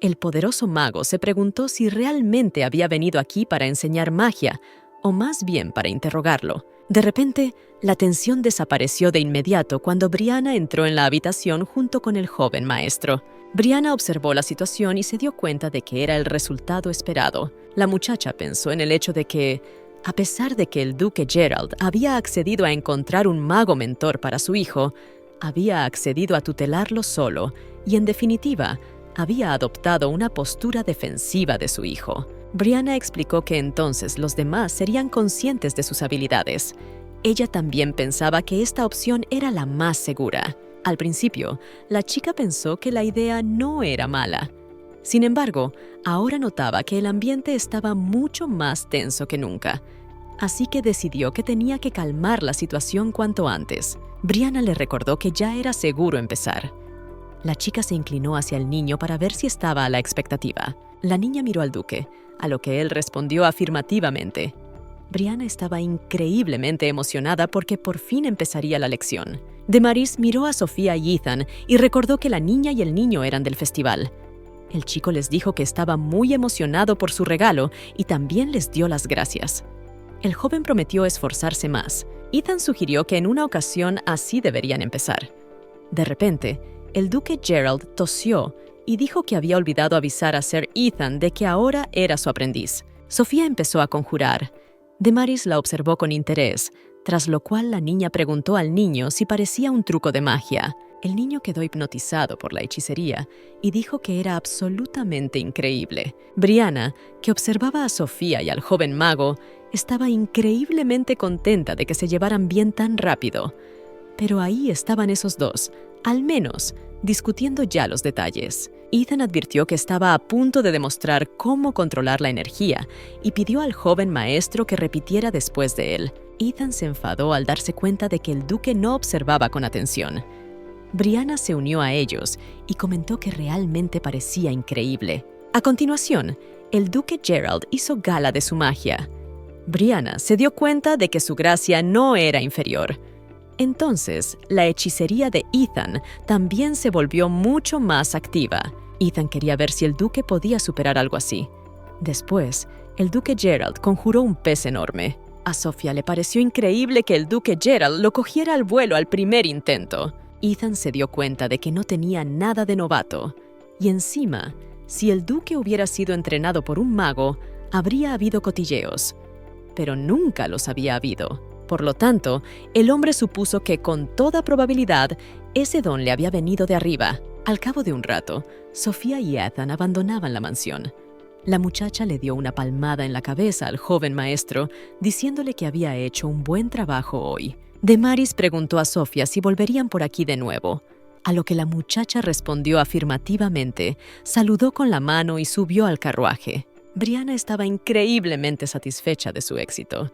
S1: El poderoso mago se preguntó si realmente había venido aquí para enseñar magia, o más bien para interrogarlo. De repente, la tensión desapareció de inmediato cuando Brianna entró en la habitación junto con el joven maestro. Brianna observó la situación y se dio cuenta de que era el resultado esperado. La muchacha pensó en el hecho de que, a pesar de que el duque Gerald había accedido a encontrar un mago mentor para su hijo, había accedido a tutelarlo solo y, en definitiva, había adoptado una postura defensiva de su hijo. Brianna explicó que entonces los demás serían conscientes de sus habilidades. Ella también pensaba que esta opción era la más segura. Al principio, la chica pensó que la idea no era mala. Sin embargo, ahora notaba que el ambiente estaba mucho más tenso que nunca. Así que decidió que tenía que calmar la situación cuanto antes. Brianna le recordó que ya era seguro empezar. La chica se inclinó hacia el niño para ver si estaba a la expectativa. La niña miró al duque, a lo que él respondió afirmativamente. Brianna estaba increíblemente emocionada porque por fin empezaría la lección. Demaris miró a Sofía y Ethan y recordó que la niña y el niño eran del festival. El chico les dijo que estaba muy emocionado por su regalo y también les dio las gracias. El joven prometió esforzarse más. Ethan sugirió que en una ocasión así deberían empezar. De repente, el duque Gerald tosió y dijo que había olvidado avisar a Sir Ethan de que ahora era su aprendiz. Sofía empezó a conjurar. Demaris la observó con interés, tras lo cual la niña preguntó al niño si parecía un truco de magia. El niño quedó hipnotizado por la hechicería y dijo que era absolutamente increíble. Brianna, que observaba a Sofía y al joven mago, estaba increíblemente contenta de que se llevaran bien tan rápido. Pero ahí estaban esos dos, al menos, discutiendo ya los detalles. Ethan advirtió que estaba a punto de demostrar cómo controlar la energía y pidió al joven maestro que repitiera después de él. Ethan se enfadó al darse cuenta de que el duque no observaba con atención. Brianna se unió a ellos y comentó que realmente parecía increíble. A continuación, el duque Gerald hizo gala de su magia. Brianna se dio cuenta de que su gracia no era inferior. Entonces, la hechicería de Ethan también se volvió mucho más activa. Ethan quería ver si el duque podía superar algo así. Después, el duque Gerald conjuró un pez enorme. A Sofía le pareció increíble que el duque Gerald lo cogiera al vuelo al primer intento. Ethan se dio cuenta de que no tenía nada de novato. Y encima, si el duque hubiera sido entrenado por un mago, habría habido cotilleos. Pero nunca los había habido. Por lo tanto, el hombre supuso que con toda probabilidad ese don le había venido de arriba. Al cabo de un rato, Sofía y Ethan abandonaban la mansión. La muchacha le dio una palmada en la cabeza al joven maestro, diciéndole que había hecho un buen trabajo hoy. Demaris preguntó a Sofía si volverían por aquí de nuevo, a lo que la muchacha respondió afirmativamente, saludó con la mano y subió al carruaje. Brianna estaba increíblemente satisfecha de su éxito.